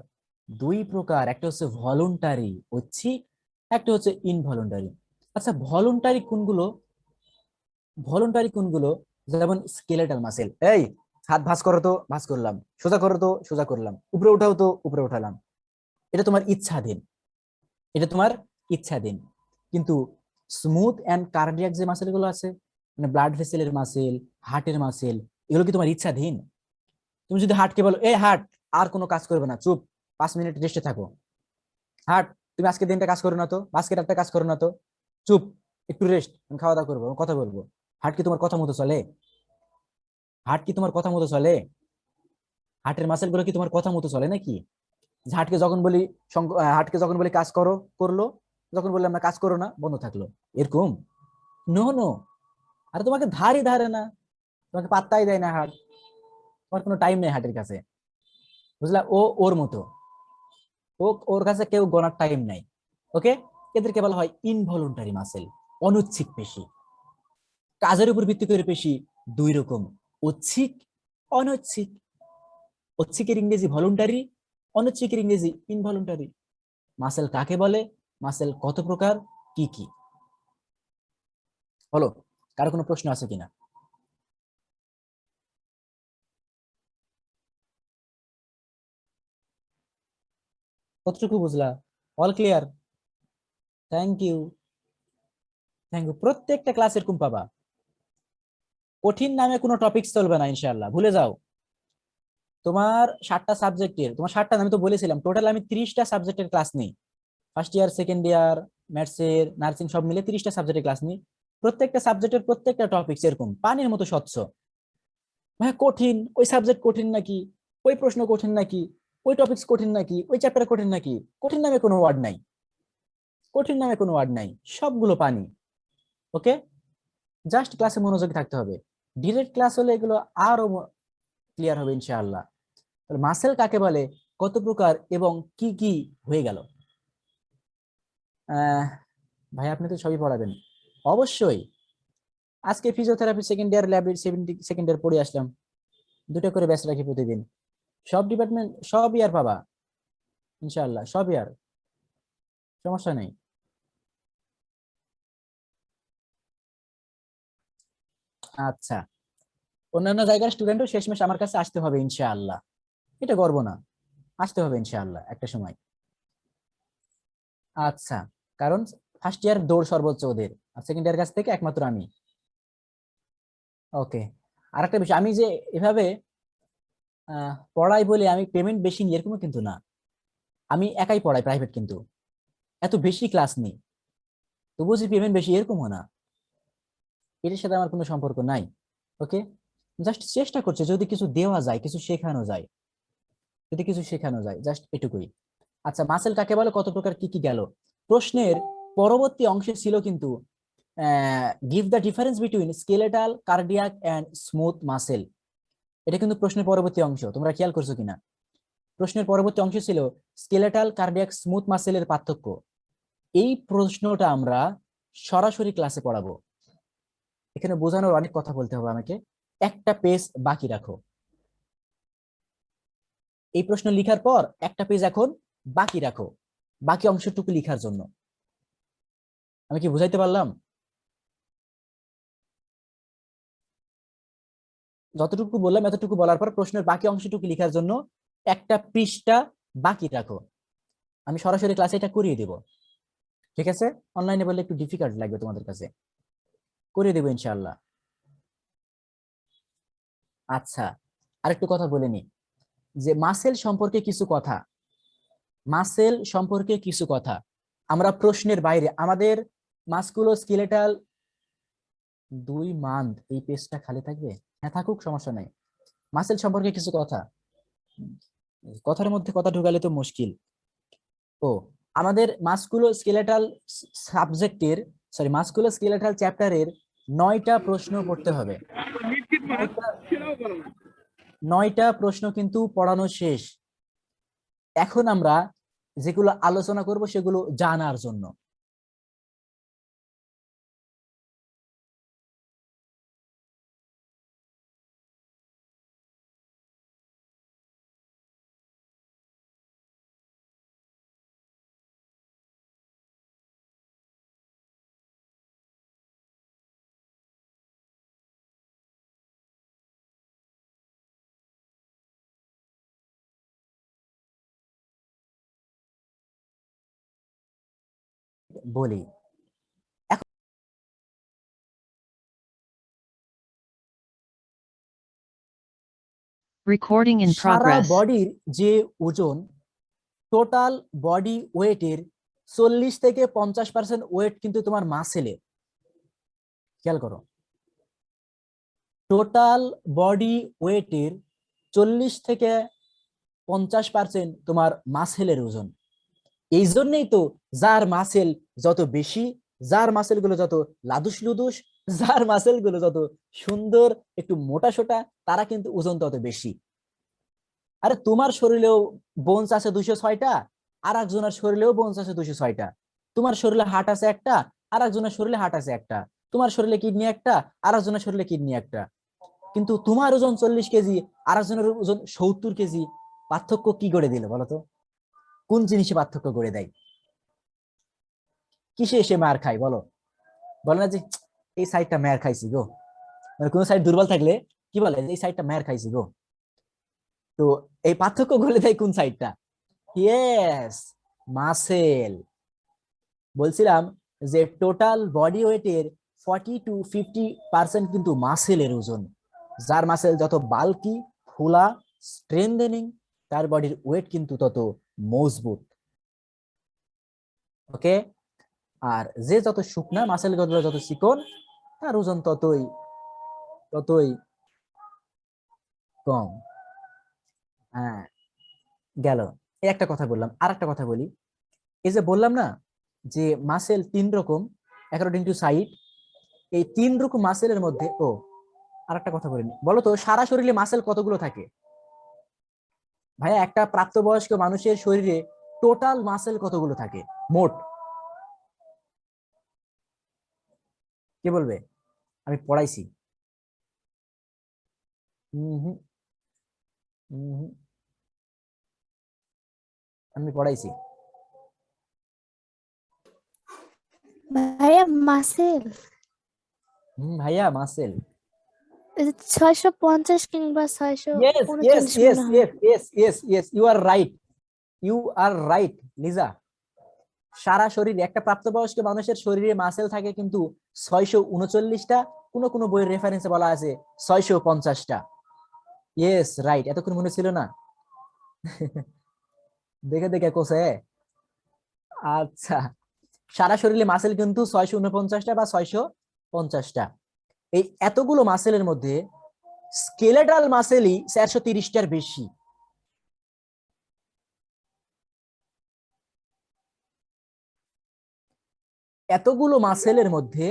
দুই প্রকার, একটা হচ্ছে ভলুন্টারি ঐচ্ছিক, একটা হচ্ছে ইনভলুন্টারি। আচ্ছা ভলুন্টারি কোনগুলো? ভলুন্টারি কোনগুলো? যেমন স্কেলেটাল মাসেল, এই হাত ভাঁজ করো তো ভাঁজ করলাম, সোজা করো তো সোজা করলাম, উপরে উঠাও তো উপরে উঠালাম। এটা তোমার ইচ্ছাধীন, এটা তোমার ইচ্ছাধীন। কিন্তু স্মুথ অ্যান্ড কার্ডিয়াক যে মাসেল গুলো আছে, মানে ব্লাড ভেসেলের মাসেল, হার্টের মাসেল, এগুলো কি তোমার ইচ্ছাধীন? তুমি যদি হার্টকে বলো, এ হার্ট আর কোনো কাজ করবে না, চুপ, 5 মিনিট রেস্টে থাকো, হার্ট তুমি আজকে দিনটা কাজ করো না তো, আজকে রাতটা কাজ করো না তো, চুপ, একটু রেস্ট, আমি খাওয়া দাওয়া করবো, আমি কথা বলবো, হার্ট কি তোমার কথা মতো চলে? হার্ট কি তোমার কথা মতো চলে? হার্টের মাসেল গুলো কি তোমার কথা মতো চলে নাকি? যে হার্টকে যখন বলি হার্টকে যখন বলি কাজ করো, করলো, যখন বললাম না কাজ করো না, বন্ধ থাকলো, এরকম? No no. আর তোমাকে ধারই ধারে না, তোমাকে পাত্তাই দেয় না হার্ট, তোমার কোনো টাইম নেই হার্টের কাছে, বুঝলা? ও ওর মতো, ও ওর কাছে কেউ গোনার টাইম নাই। ওকে, এদেরকে বলা হয় ইনভলুন্টারি মাসেল, অনৈচ্ছিক পেশি। কাজের উপর ভিত্তি করে পেশি দুই রকম, ঐচ্ছিক, অনৈচ্ছিক। ঐচ্ছিকের ইংরেজি ভলুন্টারি, অনৈচ্ছিকের ইংরেজি ইনভলুন্টারি। মাসেল কাকে বলে, মাসেল কত প্রকার, কি কি? বলো, কারো কোনো প্রশ্ন আছে কিনা? কতটুকু বুঝলা? All clear? Thank you, thank you. প্রত্যেকটা ক্লাস এরকম পাবা, কঠিন নামে কোনো টপিক চলবে না ইনশাআল্লাহ, ভুলে যাও। তোমার 7টা সাবজেক্টের, তোমার 7টা আমি তো বলেছিলাম, টোটাল আমি 30টা সাবজেক্টের ক্লাস নিই। ফার্স্ট ইয়ার, সেকেন্ড ইয়ার, ম্যাথসের, নার্সিং সব মিলে 30টা সাবজেক্টের ক্লাস নিই। প্রত্যেকটা সাবজেক্টের প্রত্যেকটা টপিক এরকম পানির মতো স্বচ্ছ। ভাই কঠিন, ওই সাবজেক্ট কঠিন নাকি, ওই প্রশ্ন কঠিন নাকি, ওই টপিকস কঠিন নাকি, ওই চ্যাপ্টার কঠিন নাকি? কঠিন নামে কোনো ওয়ার্ড নাই, কঠিন নামে কোনো ওয়ার্ড নাই, সবগুলো পানি। ওকে, জাস্ট ক্লাসে মনোযোগী থাকতে হবে। ডিরেক্ট ক্লাস হলে এগুলো আরো ক্লিয়ার হবে ইনশাআল্লাহ। মাসেল কাকে বলে, কত প্রকার এবং কি কি, হয়ে গেল। আহ ভাই আপনি তো সবই পড়াবেন অবশ্যই। আজকে physiotherapy second year, lab second year পড়ে আসলাম, দুটো করে ব্যাচ রাখি প্রতিদিন। সব ডিপার্টমেন্ট সব ইয়ার পাবা ইনশাআল্লাহ, সব ইয়ার, সমস্যা নেই। আচ্ছা, অন্যান্য জায়গার স্টুডেন্টও শেষমেশ আমার কাছে আসতে হবে ইনশাআল্লাহ, এটা গর্ব না, আসতে হবে ইনশাআল্লাহ একটা সময়। আচ্ছা, কারণ ফার্স্ট ইয়ার দৌড় সর্বোচ্চ ওদের, আর সেকেন্ড ইয়ার কাছ থেকে একমাত্র আমি। ওকে, আরেকটা বিষয়, আমি যে এভাবে পড়াই বলে আমি পেমেন্ট বেশি নিই এরকমও কিন্তু না। আমি একাই পড়াই প্রাইভেট, কিন্তু এত বেশি ক্লাস নেই, তবুও যে পেমেন্ট বেশি এরকমও না, এটার সাথে আমার কোনো সম্পর্ক নাই। ওকে, জাস্ট চেষ্টা করছে যদি কিছু দেওয়া যায়, কিছু শেখানো যায়, যদি কিছু শেখানো যায়, জাস্ট এটুকুই। আচ্ছা, মাসেল কাকে বলে, কত প্রকার, কি কি গেল। প্রশ্নের পরবর্তী অংশে ছিল কিন্তু give the difference between skeletal, cardiac and smooth muscle. এটা কিন্তু প্রশ্নের পরবর্তী অংশ, তোমরা খেয়াল করছো কিনা? প্রশ্নের পরবর্তী অংশ ছিল স্কেলেটাল, কার্ডিয়াক, স্মুথ মাসেলের পার্থক্য। এই প্রশ্নটা আমরা সরাসরি ক্লাসে পড়াবো। এখানে বোঝানোর অনেক কথা বলতে হবে আমাকে, একটা পেজ বাকি রাখো। এই প্রশ্ন লিখার পর একটা পেজ এখন বাকি রাখো, বাকি অংশটুকু লিখার জন্য। আমি কি বুঝাইতে পারলাম? যতটুকু বললাম এতটুকু বলার পর প্রশ্নের বাকি অংশটুকু লিখার জন্য একটা পৃষ্ঠা বাকি রাখো। আমি সরাসরি ক্লাসে এটা করিয়ে দিব, ঠিক আছে? অনলাইনে বললে একটু ডিফিকাল্ট লাগবে তোমাদের কাছে, করিয়ে দেবো ইনশাআল্লাহ। আচ্ছা, আরেকটু কথা বলে নি, যে মাসেল সম্পর্কে কিছু কথা, মাসেল সম্পর্কে কিছু কথা আমরা প্রশ্নের বাইরে, আমাদের মাসকুলোস্কেলেটাল 2 মান্থ এই পেজটা খালি থাকবে? হ্যাঁ থাকুক, সমস্যা নাই। মাসেল সম্পর্কে কিছু কথা, কথার মধ্যে কথা ঢুকালে তো মুশকিল। ও, আমাদের মাসকুলোস্কেলেটাল সাবজেক্টের, সরি মাসকুলোস্কেলেটাল চ্যাপ্টারের 9টা প্রশ্ন পড়তে হবে। 9টা, 9টা প্রশ্ন কিন্তু পড়ানো শেষ। এখন আমরা যেগুলো আলোচনা করব সেগুলো জানার জন্য। বলি, Recording in সারা progress. বডির যে ওজন, টোটাল বডি ওয়েটের 40 থেকে 50% ওয়েট কিন্তু তোমার মাসেলে। খেয়াল করো, টোটাল বডি ওয়েটের 40 থেকে 50% তোমার মাসেলের ওজন। এই জন্যই তো যার মাসেল যত বেশি, যার মাসেল গুলো যত লাদুস লুদুস, যার মাসেল গুলো যত সুন্দর একটু মোটা সোটা, তারা কিন্তু ওজন তত বেশি। আরে তোমার শরীরেও বোনস আছে 206টা, আর একজনের শরীরেও বোনস আছে 206টা। তোমার শরীরে হার্ট আছে একটা, আর একজনের শরীরে হার্ট আছে একটা। তোমার শরীরে কিডনি একটা, আর একজনের শরীরে কিডনি একটা। কিন্তু তোমার ওজন 40 কেজি, আর একজনের ওজন 70 কেজি। পার্থক্য কি করে দিল বলতো? কোন জিনিসে পার্থক্য করে দেয়? কিসে এসে মার খায় বলো? বলে না যে এই সাইডটা মার খাইছি গো, মানে কোন সাইড দুর্বল থাকলে কি বলে, এই সাইডটা মার খাইছি গো। তো এই পার্থক্য করে দেয় কোন সাইডটা? Yes, muscle. বলছিলাম যে টোটাল বডি ওয়েটের 40 to 50% কিন্তু মাসেলের ওজন। যার মাসেল যত বাল্কি, ফুলা, স্ট্রেনদেনিং, তার বডির ওয়েট কিন্তু তত মজবুত। ওকে, আর যে যত শুকনা, মাসেল গুলো যত চিকন, তার ওজন ততই ততই কম। হ্যাঁ, গেল। এই একটা কথা বললাম, আর একটা কথা বলি। এই যে বললাম না যে মাসেল 3 রকম অ্যাকর্ডিং টু সাইট, এই 3 রকম মাসেলের মধ্যে আর একটা কথা বলিনি, বলো তো সারা শরীরে মাসেল কতগুলো থাকে? ভাইয়া, একটা প্রাপ্তবয়স্ক মানুষের শরীরে টোটাল মাসেল কতগুলো থাকে মোট? কে বলবে? আমি পড়াইছি। হুম, হুম, আমি পড়াইছি। ভাইয়া মাসেল ভাইয়া মাসেল, 650 কিংবা yes yes 639 yes মনে হয়। yes yes yes yes you are right, you are right Liza. সারা শরীরে একটা প্রাপ্তবয়স্ক মানুষের শরীরে মাসেল থাকে কিন্তু 639টা, কোন কোন বইয়ের রেফারেন্সে বলা আছে 650টা। ইয়েস রাইট, এতক্ষণ মনে ছিল না? দেখে দেখে কোসে। আচ্ছা, সারা শরীরে মাসেল কিন্তু 649টা বা 650টা। এই এতগুলো মাসেলের মধ্যে স্কেলেটাল মাসেলই 430টার বেশি। এতগুলো মাসেলের মধ্যে,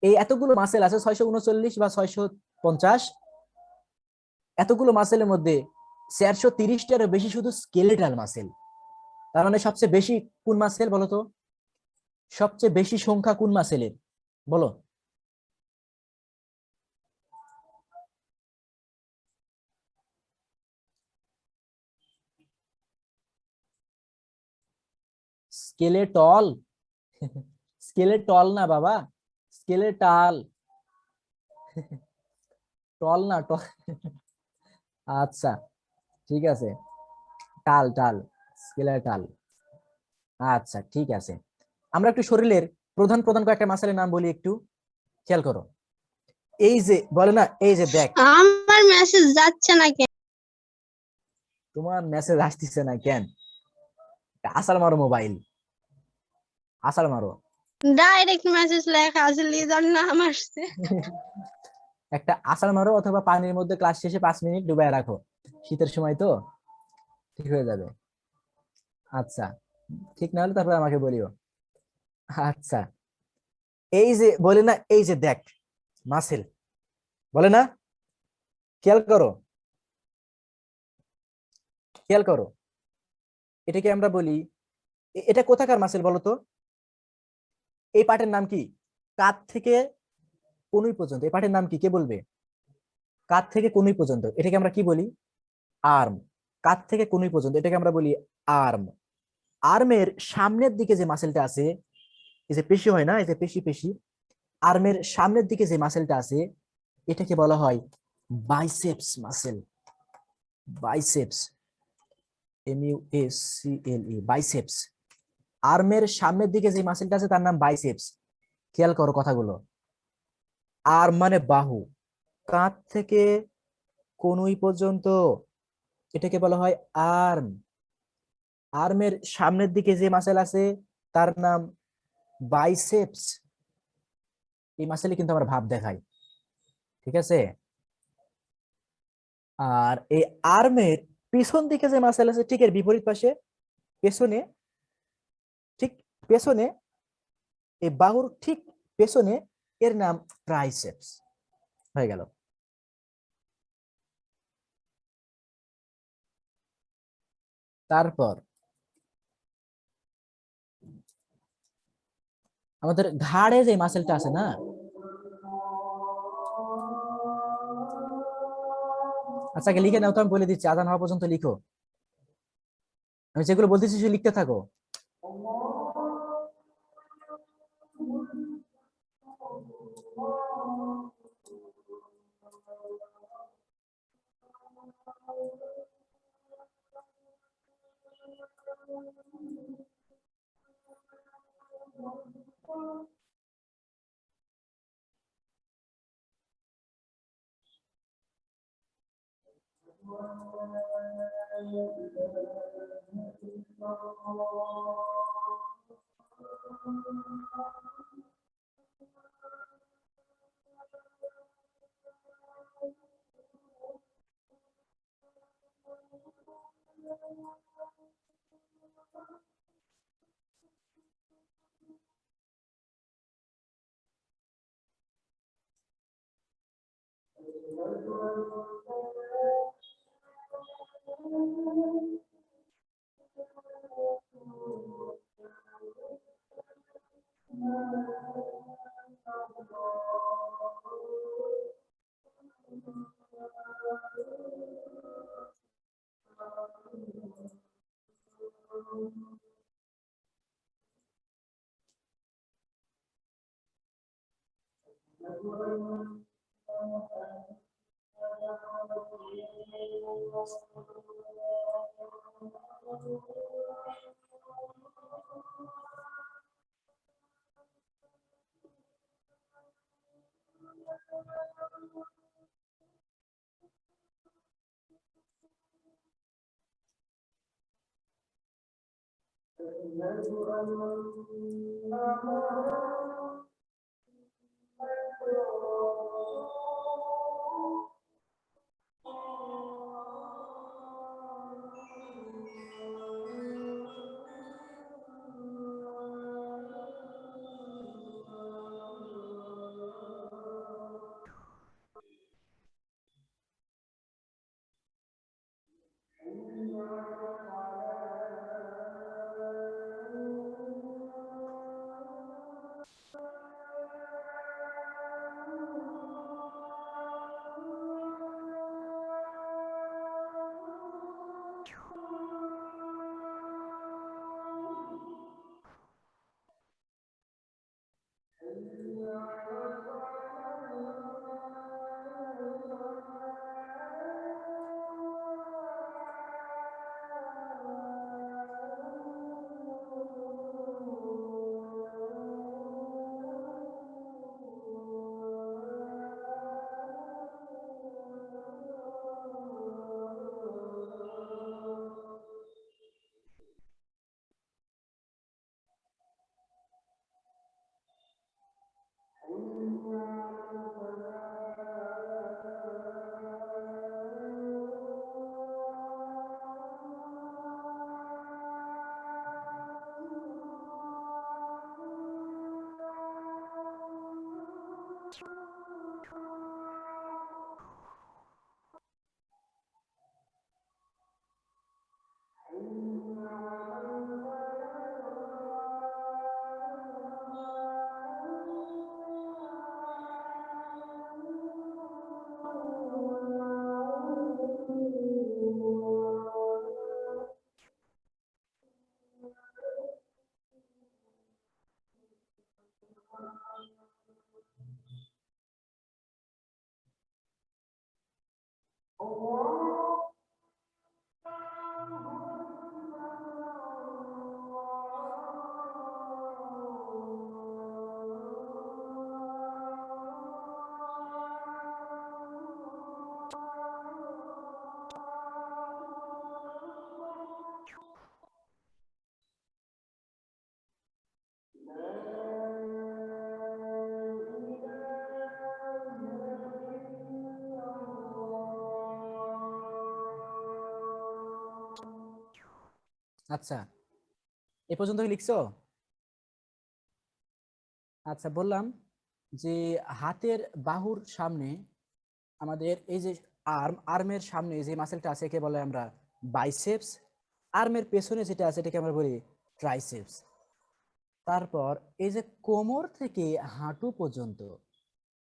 এই এতগুলো মাসেল আছে 639 বা 650, এতগুলো মাসেলের মধ্যে 430টারও বেশি শুধু স্কেলেটাল মাসেল। তার মানে সবচেয়ে বেশি কোন মাসেল বলো তো? সবচেয়ে বেশি সংখ্যা কোন মাসেলের বলো? স্কেলেটল। স্কেলেটল না বাবা, স্কেলেটাল, টল না টল। আচ্ছা, ঠিক আছে, টাল টাল, স্কেলেটাল। আচ্ছা ঠিক আছে, আমরা একটু শরীরের প্রধান প্রধান কয়েকটা মাসেলের নাম বলি, একটু খেয়াল করো। এই যে বলে না, এই যে দেখ, আমার মেসেজ যাচ্ছে না কেন? তোমার মেসেজ আসতেছে না কেন? আসাল মারো মোবাইল, আসাল মারো। ডাইরেক্ট মেসেজ লেখা আছে, লিজার নাম আসছে। একটা আসাল মারো, অথবা পানির মধ্যে ক্লাস শেষে 5 মিনিট ডুবায় রাখো, শীতের সময় তো ঠিক হয়ে যাবে। আচ্ছা, ঠিক না হলে তারপরে আমাকে বলিও। আচ্ছা, এই যে বলে না, এই যে দেখ মাসেল, বলে না, খেয়াল করো, খেয়াল করো, এটাকে আমরা বলি, এটা কোথাকার মাসেল বলো তো? এই পার্টের নাম কি? কাঁধ থেকে কনুই পর্যন্ত, এই পার্টের নাম কি, কে বলবে? কাঁধ থেকে কনুই পর্যন্ত এটাকে আমরা কি বলি? আর্ম। কাঁধ থেকে কনুই পর্যন্ত এটাকে আমরা বলি আর্ম। আর্মের সামনের দিকে যে মাসেলটা আছে, এই যে পেশি হয় না, এই যে পেশি পেশি, আর্মের সামনের দিকে যে মাসেলটা আছে এটাকে বলা হয় biceps muscle. Biceps, MUSCLE, biceps. আর্মের সামনের দিকে যে মাসেলটা আছে তার নাম বাইসেপস। খেয়াল করো কথাগুলো। আর্ম মানে বাহু, কাঁধ থেকে কনুই পর্যন্ত এটাকে বলা হয় আর্ম। আর্মের সামনের দিকে যে মাসেল আছে তার নাম বাইসেপস। এই মাসেলে কিন্তু আমরা ভাব দেখাই, ঠিক আছে। আর এই আর্মের পিছন দিকে যে মাসেল আছে ঠিক এর বিপরীত পাশে, পেছনে, ঠিক পেছনে, এই বাহুর ঠিক পেছনে, এর নাম ট্রাইসেপস। হয়ে গেল। তারপর আমাদের ঘাড়ে যে মাসেলটা আছে না, আচ্ছা আগে লিখে নাও তো, আমি বলে দিচ্ছি, আজান হওয়া পর্যন্ত লিখো। আমি যেগুলো বলতেছি সে লিখতে থাকো। আচ্ছা, এ পর্যন্ত কি লিখছো? আচ্ছা, বললাম যে হাতের বাহুর সামনে আমাদের এই যে আর্মের সামনে যে মাসেলটা আছে একে বলে আমরা বাইসেপস। আর্মের পেছনে যেটা আছে এটাকে আমরা বলি ট্রাইসেপস। তারপর এই যে কোমর থেকে হাঁটু পর্যন্ত,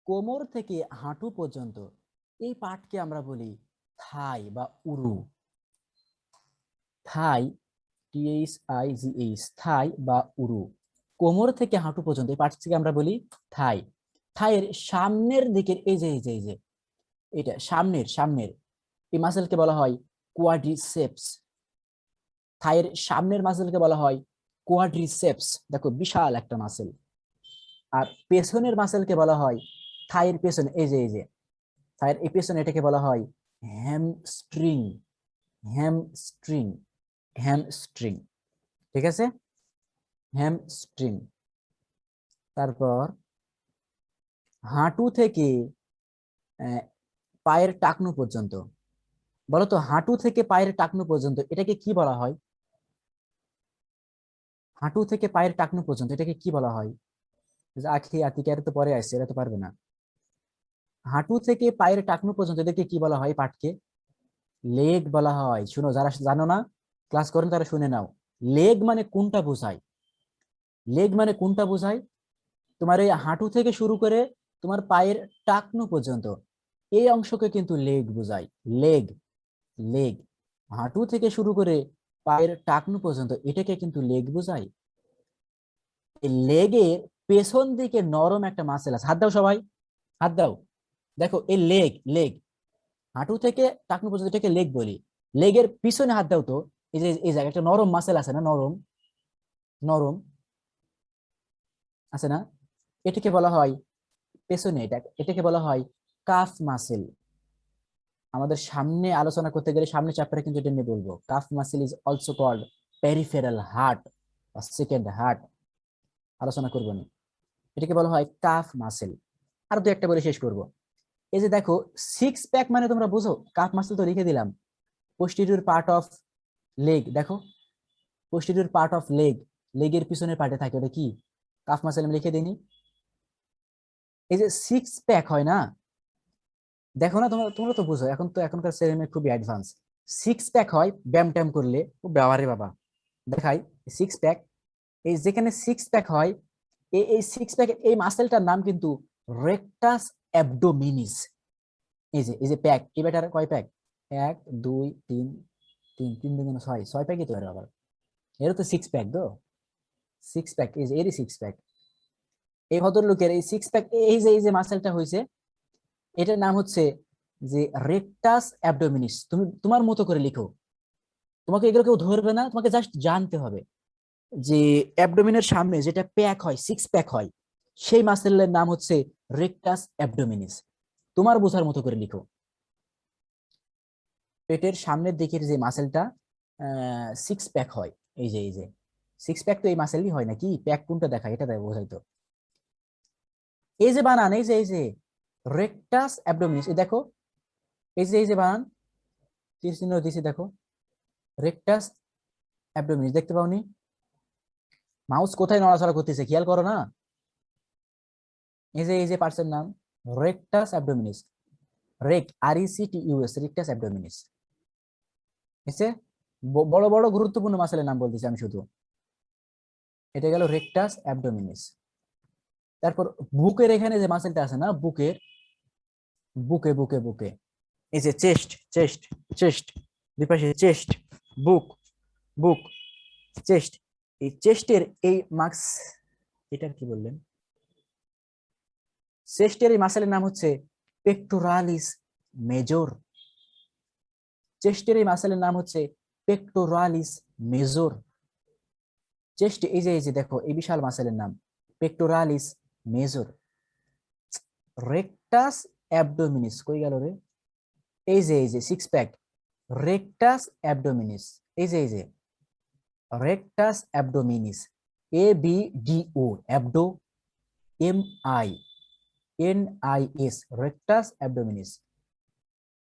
কোমর থেকে হাঁটু পর্যন্ত এই পার্টকে আমরা বলি থাই বা উরু। থাই, THIGH, থাই বা উরু। কোমর থেকে হাঁটু পর্যন্ত এই পার্টটিকে আমরা বলি থাই। থাইয়ের সামনের দিকের এই যে এটা সামনের সামনের এই মাসেলকে বলা হয় কোয়াড্রিসেপস। থাইয়ের সামনের মাসেলকে বলা হয় কোয়াড্রিসেপস, দেখো বিশাল একটা মাসেল। আর পেছনের মাসেলকে বলা হয়, থাইয়ের পেছনে এই যে থাইয়ের এই পেছনে এটাকে বলা হয় হ্যামস্ট্রিং। হ্যামস্ট্রিং, হ্যামস্ট্রিং, ঠিক আছে, হ্যামস্ট্রিং। তারপর হাঁটু থেকে পায়ের টাকনু পর্যন্ত, বলতো হাঁটু থেকে পায়ের টাকনু পর্যন্ত এটাকে কি বলা হয়? হাঁটু থেকে পায়ের টাকনু পর্যন্ত এটাকে কি বলা হয়? আখি আতিকা, এটা তো পরে আসছে, এটা তো পারবে না। হাঁটু থেকে পায়ের টাকনু পর্যন্ত এদেরকে কি বলা হয়? পাটকে লেগ বলা হয়। শুনো, যারা জানো না ক্লাস করেন তারা শুনে নাও। লেগ মানে কোনটা বোঝায়? লেগ মানে কোনটা বোঝায়? তোমার এই হাঁটু থেকে শুরু করে তোমার পায়ের টাকনু পর্যন্ত এই অংশকে কিন্তু লেগ বোঝায়। লেগ, লেগ, হাঁটু থেকে শুরু করে পায়ের টাকনু পর্যন্ত এটাকে কিন্তু লেগ বোঝায়। এই লেগের পেছন দিকে নরম একটা মাসেল আছে, হাত দাও সবাই, হাত দাও। দেখো এই লেগ, লেগ হাঁটু থেকে টাকনু পর্যন্ত এটাকে লেগ বলি। লেগের পিছনে হাত দাও তো, এই যে এই জায়গায় একটা নরম মাসেল আছে না, নরম, নরম আছে না, এটাকে বলা হয় পেছনে, এটাকে বলা হয় কাফ মাসেল। আমাদের সামনে আলোচনা করতে গেলে সামনে চ্যাপ্টারে কিন্তু এটা নিয়ে বলবো। Calf muscle is also called peripheral heart বা সেকেন্ড হার্ট, আলোচনা করবো না। এটাকে বলা হয় কাফ মাসেল। আর দু একটা বলে শেষ করব। এই যে দেখো, সিক্স প্যাক মানে তোমরা বুঝো, কাফ মাসেল তো লিখে দিলাম। পোস্টেরিয়র পার্ট অফ লেগ, দেখো পোস্টেরিয়র পার্ট অফ লেগ, লেগের পিছনের পার্টে থাকে, ওটা কি? Calf muscle. আমি লিখে দিইনি। এই যে সিক্স প্যাক হয় না, দেখো না, তোমরা তোমরা তো বুঝো, এখন তো এখনকার ছেলে মেয়ে খুবই অ্যাডভান্স। সিক্স প্যাক হয় ব্যাম ট্যাম করলে, ও বাবারে বাবা, দেখাই সিক্স প্যাক। এই যেখানে সিক্স প্যাক হয়, এই সিক্স প্যাক এই মাসেলটার নাম কিন্তু রেকটাস অ্যাবডোমিনিস। এই যে প্যাক, এই বেটার কয় প্যাক? এক, দুই, তিন, তিন তিন দুগুণ ছয়, ছয় প্যাকই তো আবার। এর তো সিক্স প্যাক গো, সিক্স প্যাক, এই যে এরই সিক্স প্যাক। এই ভদ্রলোকের এই সিক্স প্যাক, এই যে মাসেলটা হয়েছে, এটার নাম হচ্ছে যে রেকটাস অ্যাবডোমিনিস। তুমি তোমার মতো করে লিখো, তোমাকে এগুলো কেউ ধরবে না, তোমাকে জাস্ট জানতে হবে যে অ্যাবডোমিনের সামনে যেটা প্যাক হয়, সিক্স প্যাক হয়, সেই মাসেলের নাম হচ্ছে রেকটাস অ্যাবডোমিনিস। তোমার বোঝার মতো করে লিখো। পেটের সামনের দিকের যে মাসেলটা সিক্স প্যাক হয়, এই যে সিক্স প্যাক তো এই মাসেলই হয় নাকি? প্যাক কোনটা দেখায় এটা বোঝাই তো। এই যে বানান, এই যে রেকটাস অ্যাবডোমিনিস, এই দেখো, এই যে বানান তীর চিহ্ন দিয়েছি, দেখো রেকটাস অ্যাবডোমিনিস, দেখতে পাওনি? মাউস কোথায় নড়াচড়া করতেছে খেয়াল করো না। এই যে পার্টসের নাম rectus abdominis. Rake, RECTUS, rectus abdominis. এসে বড় বড় গুরুত্বপূর্ণ মাসেলের নাম বলতেছি আমি শুধু। এটা গেল রেকটাস অ্যাবডোমিনিস। তারপর বুকের এখানে যে মাসেলটা আছে না, বুকের, বুকে বুকে বুকে এই যে চেস্ট, চেস্ট, চেস্ট, বিপাশে চেস্ট, বুক, বুক, চেস্ট, এই চেস্টের এই মার্কস, এটার কি বললেন, চেস্টের এই মাসেলের নাম হচ্ছে পেক্টোরালিস মেজর। চেস্টের এই মাসেলের নাম হচ্ছে পেক্টোরালিস মেজর। চেস্ট, এই যে দেখো এই বিশাল মাসেলের নাম পেক্টোরালিস মেজর। রেকটাস অ্যাবডোমিনিস কই গেল রে? এই যে সিক্স প্যাক, রেকটাস অ্যাবডোমিনিস, এই যে rectus abdominis, ABDO, abdo, MINIS, rectus abdominis.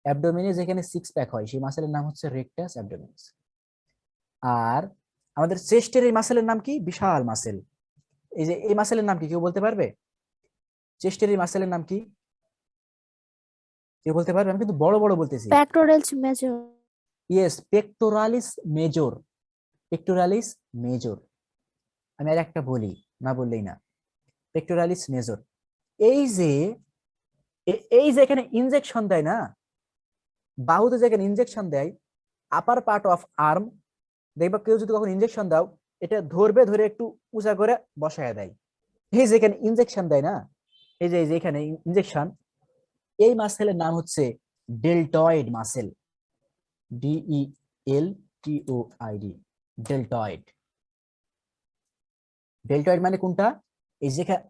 অ্যাবডোমিনে যেখানে সিক্স প্যাক হয় সেই মাসেলের নাম হচ্ছে রেকটাস অ্যাবডোমিনিস। আর আমাদের চেস্টের এই মাসেলের নাম কি? বিশাল মাসেল। এই যে এই মাসেলের নাম কি কেউ বলতে পারবে? চেস্টের এই মাসেলের নাম কি কেউ বলতে পারবে? আমি কিন্তু বড় বড় বলতেছি। pectoralis major. Yes, pectoralis major. Pectoralis major. আমি আর একটা বলি, না বললেই না। Pectoralis major. এই যে এই যে এখানে ইনজেকশন দেয় না, বাহুতে যেখানে ইনজেকশন দেয়, আপার পার্ট অফ আর্ম, দেখবা কেউ যদি কখন ইনজেকশন দাও, এটা ধরবে, ধরে একটু উঁচা করে বসায় দেয়। এই যে এখানে ইনজেকশন দেয় না, এই যে এখানে ইনজেকশন, এই মাসেলের নাম হচ্ছে deltoid muscle. DELTOID, deltoid. Deltoid মানে কোনটা? এই যেখানে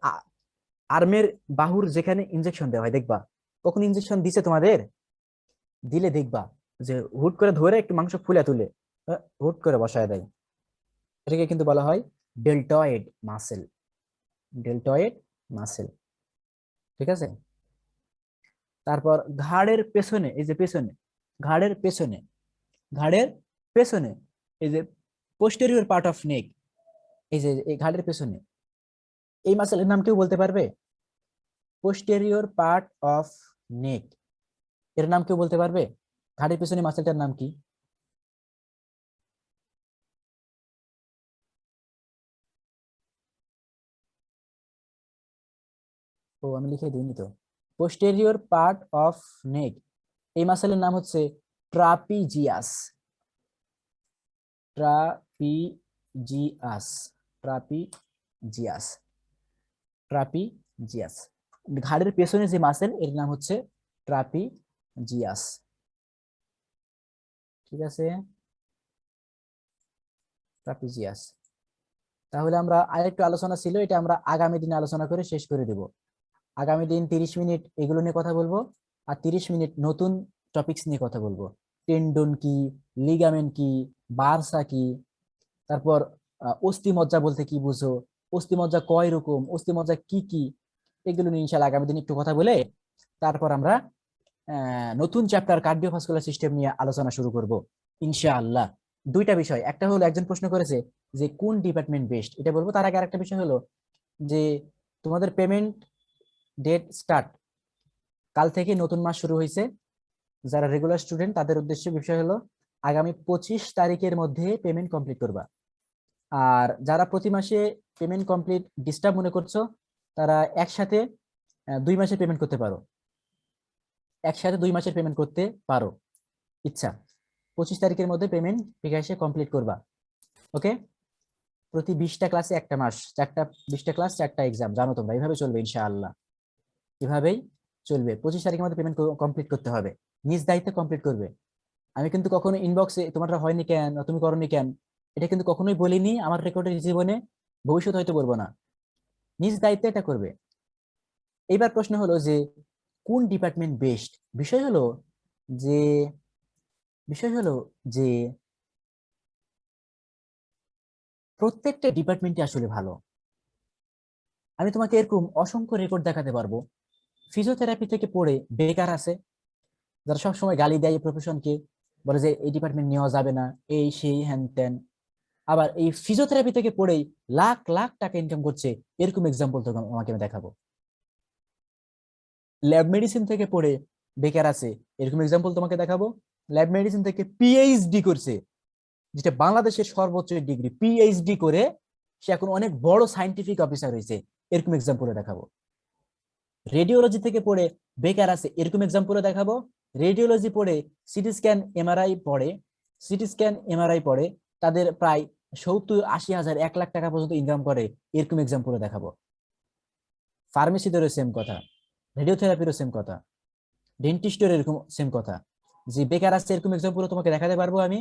আর্মের বাহুর যেখানে ইনজেকশন দেওয়া হয়, দেখবা কখন ইনজেকশন দিছে তোমাদের, দিলে দেখবা যে হুট করে ধরে একটু মাংস ফুলে তুলে হুট করে বসায় দেয়। এটাকে কিন্তু বলা হয় ডেলটয়েড মাসেল। ডেলটয়েড মাসেল, ঠিক আছে। তারপর ঘাড়ের পেছনে, এই যে পেছনে, ঘাড়ের পেছনে, ঘাড়ের পেছনে, এই যে পোস্টেরিয়র পার্ট অফ নেক, এই যে এই ঘাড়ের পেছনে, এই মাসেলের নাম কেউ বলতে পারবে? পোস্টেরিয়র পার্ট অফ নেক, এর নাম কেউ বলতে পারবে? ঘাড়ের পেছনে মাসেলটার নাম কি? ও আমি লিখে দিইনি তো। পোস্টেরিয়র পার্ট অফ নেক, এই মাসেলের নাম হচ্ছে ট্রাপিজিয়াস। Trapezius, trapezius, trapezius. ঘাড়ের পেছনে যে মাসেল, এর নাম হচ্ছে ট্রাপিজিয়াস, ঠিক আছে। ট্রাপিজিয়াস। তাহলে আমরা আরেকটু আলোচনা ছিল, এটা আমরা আগামী দিনে আলোচনা করে শেষ করে দেব। আগামী দিন 30 মিনিট এগুলো নিয়ে কথা বলবো, আর 30 মিনিট নতুন টপিকস নিয়ে কথা বলবো। টেন্ডন কি, লিগামেন্ট কি, বার্সা কি, তারপর অস্থিমজ্জা বলতে কি বুঝো, অস্থিমজ্জা কয় রকম, অস্থিমজ্জা কি কি, এগুলো নিয়ে ইনশাআল্লাহ আগামী দিন একটু কথা বলে তারপর আমরা নতুন চ্যাপ্টার কার্ডিওভাস্কুলার সিস্টেম নিয়ে আলোচনা শুরু করব ইনশাআল্লাহ। দুইটা বিষয়, একটা হলো একজন প্রশ্ন করেছে যে কোন ডিপার্টমেন্ট বেস্ট, এটা বলবো। তার আগে আরেকটা বিষয় হলো যে তোমাদের পেমেন্ট ডেট স্টার্ট, কাল থেকে নতুন মাস শুরু হয়েছে। যারা রেগুলার স্টুডেন্ট তাদের উদ্দেশ্যে বিষয় হলো আগামী 25 তারিখের মধ্যে পেমেন্ট কমপ্লিট করবা। আর যারা প্রতি মাসে পেমেন্ট কমপ্লিট ডিস্টার্ব মনে করছো, তারা একসাথে 2 মাসের পেমেন্ট করতে পারো, একসাথে 2 মাসের পেমেন্ট করতে পারো ইচ্ছা। 25 তারিখের মধ্যে পেমেন্ট বিকাশে কমপ্লিট করবা, ওকে। প্রতি 20টা ক্লাসে একটা মাস, 20টা ক্লাস 4টা এক্সাম, জানো তোমরা, এইভাবে চলবে ইনশাআল্লাহ, এভাবেই চলবে। 25 তারিখের মধ্যে পেমেন্ট কমপ্লিট করতে হবে, নিজ দায়িত্বে কমপ্লিট করবে। আমি কিন্তু কখনো ইনবক্সে তোমারটা হয়নি কেন, তুমি করনি কেন, এটা কিন্তু কখনোই বলিনি আমার রেকর্ডের জীবনে, ভবিষ্যৎ হয়তো বলবো না। নিজ দায়িত্বে এটা করবে। এইবার প্রশ্ন হলো যে কোন ডিপার্টমেন্ট বেস্ট। বিষয় হলো যে বিষয় হলো যে প্রত্যেকটা ডিপার্টমেন্টই আসলে ভালো। আমি তোমাকে এরকম অসংখ্য রেকর্ড দেখাতে পারবো। ফিজিওথেরাপি থেকে পড়ে বেকার আছে যারা সবসময় গালি দেয় প্রফেশনকে, বলে যে এই ডিপার্টমেন্ট নেওয়া যাবে না, এই সেই হ্যান ত্যান। আবার এই ফিজিওথেরাপি থেকে পড়েই লাখ লাখ টাকা ইনকাম করছে, এরকম এক্সাম্পল তো আমাকে আমি দেখাবো। ল্যাব মেডিসিন থেকে পড়ে বেকার আছে, এরকম এক্সাম্পল তোমাকে দেখাবো। ল্যাব মেডিসিন থেকে পিএইচডি করছে, যেটা বাংলাদেশের সর্বোচ্চ ডিগ্রি, পিএইচডি করে সে এখন অনেক বড় সায়েন্টিফিক অফিসার হয়েছে, এরকম এক্সাম্পলে দেখাবো। রেডিওলজি থেকে পড়ে বেকার আছে, এরকম এক্সাম্পলে দেখাবো। রেডিওলজি পড়ে সিটি স্ক্যান এমআরআই পড়ে, সিটি স্ক্যান এমআরআই পড়ে তাদের প্রায় 70-80 হাজার 1 লাখ টাকা পর্যন্ত ইনকাম করে, এরকম এক্সাম্পলে দেখাবো। ফার্মেসিদেরও সেম কথা, রেডিওথেরাপিরও সেম কথা, ডেন্টিস্টের এরকম সেম কথা। যে বেকার আছে এরকম এক্সাম্পল তোমাকে দেখাতে পারবো আমি।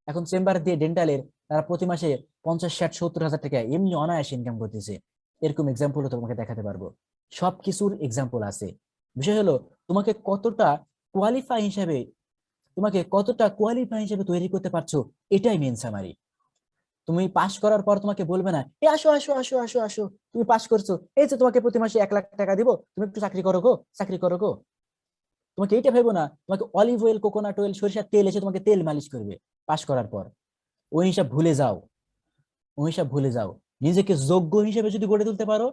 এখন চেম্বার দিয়ে ডেন্টালের তারা প্রতি মাসে 50-60-70 হাজার টাকা এমনি অনায়াসে ইনকাম করতেছে, এরকম এক্সাম্পল তোমাকে দেখাতে পারবো। সবকিছুর এক্সাম্পল আছে। বিষয় হলো তোমাকে কতটা কোয়ালিফাই হিসেবে তৈরি করতে পারছো, এটাই মেন সামারি। তুমি পাস করার পর তোমাকে বলবে না এ আসো আসো আসো আসো আসো, তুমি পাস করছো, এই যে তোমাকে প্রতি মাসে 1 লাখ টাকা দিব, তুমি একটু চাকরি করো গো, চাকরি করো গো। তোমাকে এইটা ভেবো না তোমাকে অলিভ অয়েল, কোকোনাট অয়েল, সরিষার তেল এসে তোমাকে তেল মালিশ করবে পাস করার পর। ওই হিসাব ভুলে যাও, ওই হিসাব ভুলে যাও। নিজেকে যোগ্য হিসেবে যদি গড়ে তুলতে পারো,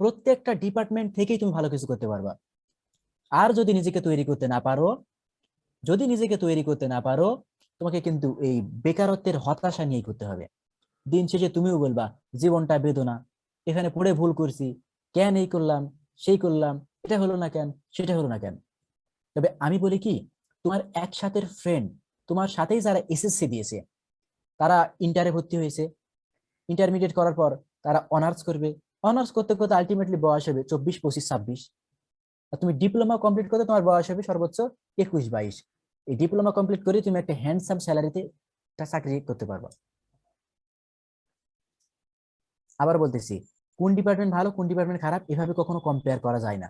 প্রত্যেকটা ডিপার্টমেন্ট থেকেই তুমি ভালো কিছু করতে পারবা। আর যদি নিজেকে তৈরি করতে না পারো, যদি নিজেকে তৈরি করতে না পারো, তোমাকে কিন্তু এই বেকারত্বের হতাশা নিয়েই করতে হবে। দিন শেষে তুমিও বলবা জীবনটা বেদনা, এখানে পড়ে ভুল করছি, কেন এই করলাম সেই করলাম, এটা হলো না কেন সেটা হলো না কেন। তবে আমি বলি কি, তোমার একসাথে ফ্রেন্ড, তোমার সাথেই যারা এসএসসি দিয়েছে, তারা ইন্টারে ভর্তি হয়েছে, ইন্টারমিডিয়েট করার পর তারা অনার্স করবে, অনার্স করতে করতে আলটিমেটলি বয়স হবে 24, 25, 26। আর তুমি ডিপ্লোমা কমপ্লিট করতে তোমার বয়স হবে সর্বোচ্চ 21, 22। এই ডিপ্লোমা কমপ্লিট করে তুমি একটা হ্যান্ডসাম স্যালারিতে একটা চাকরি করতে পারবা। আবার বলতেছি, কোন ডিপার্টমেন্ট ভালো কোন ডিপার্টমেন্ট খারাপ এভাবে কখনো কম্পেয়ার করা যায় না।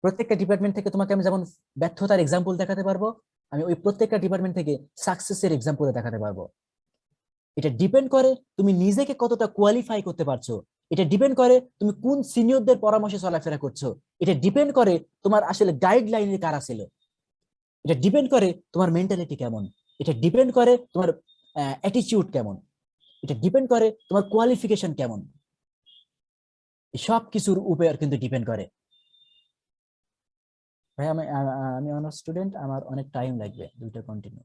প্রত্যেকটা ডিপার্টমেন্ট থেকে তোমাকে আমি যেমন ব্যর্থতার এক্সাম্পল দেখাতে পারবো, আমি ওই প্রত্যেকটা ডিপার্টমেন্ট থেকে সাকসেসের এক্সাম্পল দেখাতে পারবো। এটা ডিপেন্ড করে তুমি নিজেকে কতটা কোয়ালিফাই করতে পারছো, এটা ডিপেন্ড করে তুমি কোন সিনিয়রদের পরামর্শে চলাফেরা করছো, এটা ডিপেন্ড করে তোমার আসলে গাইডলাইনে কারা ছিল, এটা ডিপেন্ড করে তোমার মেন্টালিটি কেমন, এটা ডিপেন্ড করে তোমার অ্যাটিটিউড কেমন, এটা ডিপেন্ড করে তোমার কোয়ালিফিকেশন কেমন। সব কিছুর উপর কিন্তু ডিপেন্ড করে। ভাই আমি আমি অনার্স স্টুডেন্ট, আমার অনেক টাইম লাগবে, দুইটা কন্টিনিউ।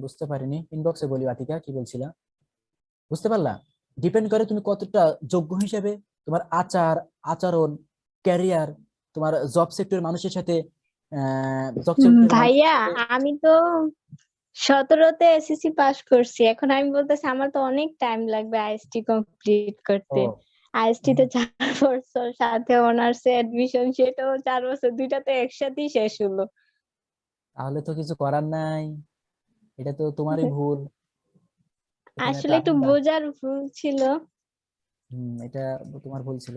বুঝতে পারিনি, ইনবক্সে বলি। বাতিকা কি বলছিলা, বুঝতে পারলা? ডিপেন্ড করে তুমি কতটা যোগ্য হিসেবে, তোমার আচার আচরণ, ক্যারিয়ার, তোমার জব সেক্টরের মানুষের সাথে জব সেক্টরের মানুষের ভাইয়া, সাথে। আমি তো 17-তে এসএসসি পাস করছি, এখন আমি বলতেছি আমার তো অনেক টাইম লাগবে আইএসটি কমপ্লিট করতে। ও আইএসটি তে 4 বছর, সাথে অনার্সে অ্যাডমিশন, সেটাও 4 বছর, দুইটাতে একসাথেই শেষ হলো। তাহলে তো কিছু করার নাই, এটা তো তোমারই ভুল, এখানে তো আসলে একটু বোঝার ভুল ছিল। এটা তোমার ভুল ছিল,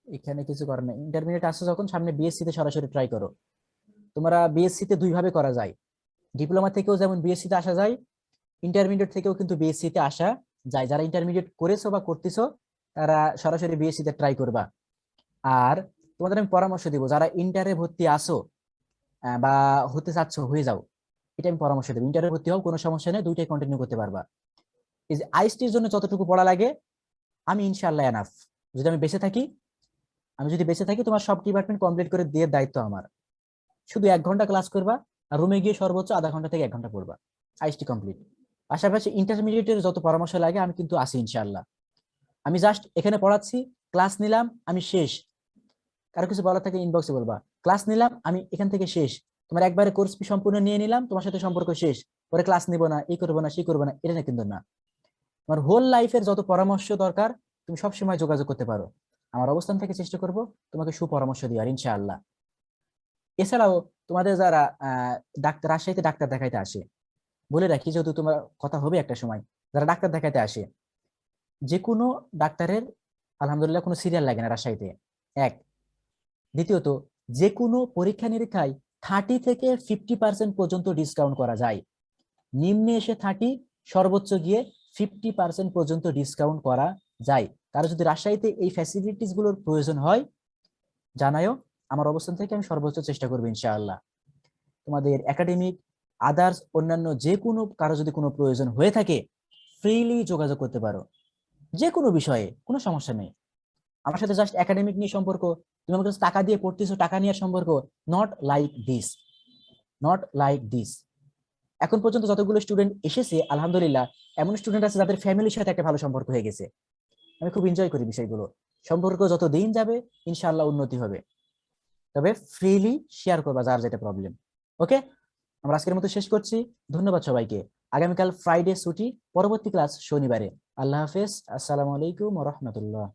এখানে কিছু করার নাই। ইন্টারমিডিয়েট আসছে যখন, সামনে বিএসসি তে সরাসরি ট্রাই করো। তোমরা বিএসসি তে দুই ভাবে করা যায়, ডিপ্লোমা থেকেও যেমন বিএসসি তে আসা যায়, ইন্টারমিডিয়েট থেকেও কিন্তু বিএসসি তে আসা যায়। যারা ইন্টারমিডিয়েট করেছো বা করতেছো, তারা সরাসরি বিএসসি তে ট্রাই করবা। আর তোমাদের আমি পরামর্শ দিব, যারা ইন্টারে ভর্তি আসো বা হতে চাচ্ছ, হয়ে যাও, এটা আমি পরামর্শ দেবো। ইন্টারে ভর্তি হও, কোনো সমস্যা নেই, দুইটাই কন্টিনিউ করতে পারবা। এই যে আইএসটির জন্য যতটুকু পড়া লাগে, আমি ইনশাআল্লাহ এনাফ। যদি আমি বেঁচে থাকি, তোমার সব ডিপার্টমেন্ট কমপ্লিট করে দিয়ে দায়িত্ব আমার। শুধু 1 ঘন্টা ক্লাস করবা, আর রুমে গিয়ে সর্বোচ্চ আধা ঘন্টা থেকে 1 ঘন্টা পড়বা, আইএসটি কমপ্লিট। পাশাপাশি ইন্টারমিডিয়েটের যত পরামর্শ লাগে আমি কিন্তু আছি ইনশাআল্লাহ। আমি জাস্ট এখানে পড়াচ্ছি, ক্লাস নিলাম, আমি শেষ। কারো কিছু বলার থাকে ইনবক্সে বলবা, ক্লাস নিলাম আমি এখান থেকে শেষ, তোমার একবারে কোর্স ফি সম্পূর্ণ নিয়ে নিলাম, তোমার সাথে সম্পর্ক শেষ, পরে ক্লাস নিব না, এই করবো না সেই করবো না, এটা না কিন্তু না। তোমার হোল লাইফের যত পরামর্শ দরকার, তুমি সবসময় যোগাযোগ করতে পারো। আমার অবস্থান থেকে চেষ্টা করব তোমাকে সুপরামর্শ দেওয়ার ইনশাআল্লাহ। এছাড়াও তোমাদের যারা ডাক্তার, রাজশাহীতে ডাক্তার দেখাইতে আসে, বলে রাখি যেহেতু তোমার কথা হবে একটা সময়, যারা ডাক্তার দেখাইতে আসে, যে কোনো ডাক্তারের আলহামদুলিল্লাহ কোনো সিরিয়াল লাগে না রাজশাহীতে, এক। দ্বিতীয়ত, যে কোনো পরীক্ষা নিরীক্ষায় 30 থেকে 50% পর্যন্ত ডিসকাউন্ট করা যায়। নিম্নে এসে 30, সর্বোচ্চ গিয়ে 50% পর্যন্ত ডিসকাউন্ট করা যায়। কারো যদি রাজশাহীতে এই ফ্যাসিলিটিস গুলোর প্রয়োজন হয়, জানায়ও, আমার অবস্থান থেকে আমি সর্বোচ্চ চেষ্টা করবো ইনশাআল্লাহ। তোমাদের একাডেমিক, আদার্স, অন্যান্য যে কোনো কারো যদি কোনো প্রয়োজন হয়ে থাকে, ফ্রিলি যোগাযোগ করতে পারো, যে কোনো বিষয়ে, কোনো সমস্যা নেই। আমার সাথে জাস্ট একাডেমিক নিয়ে সম্পর্ক, তুমি আমার কাছে টাকা দিয়ে পড়তেছো, টাকা নিয়ে সম্পর্ক, not like this, not like this. এখন পর্যন্ত যতগুলো স্টুডেন্ট এসেছে আলহামদুলিল্লাহ, এমন স্টুডেন্ট আছে যাদের ফ্যামিলির সাথে একটা ভালো সম্পর্ক হয়ে গেছে। আমি খুব এনজয় করি বিষয়গুলো। সম্পর্ক যত দিন যাবে ইনশাআল্লাহ উন্নতি হবে। তবে ফ্রিলি শেয়ার করবা যার যেটা প্রবলেম। ওকে, আমরা আজকের মতো শেষ করছি। ধন্যবাদ সবাইকে। আগামীকাল ফ্রাইডে ছুটি, পরবর্তী ক্লাস শনিবারে। আল্লাহ হাফেজ, আসসালামু আলাইকুম ওয়া রাহমাতুল্লাহ।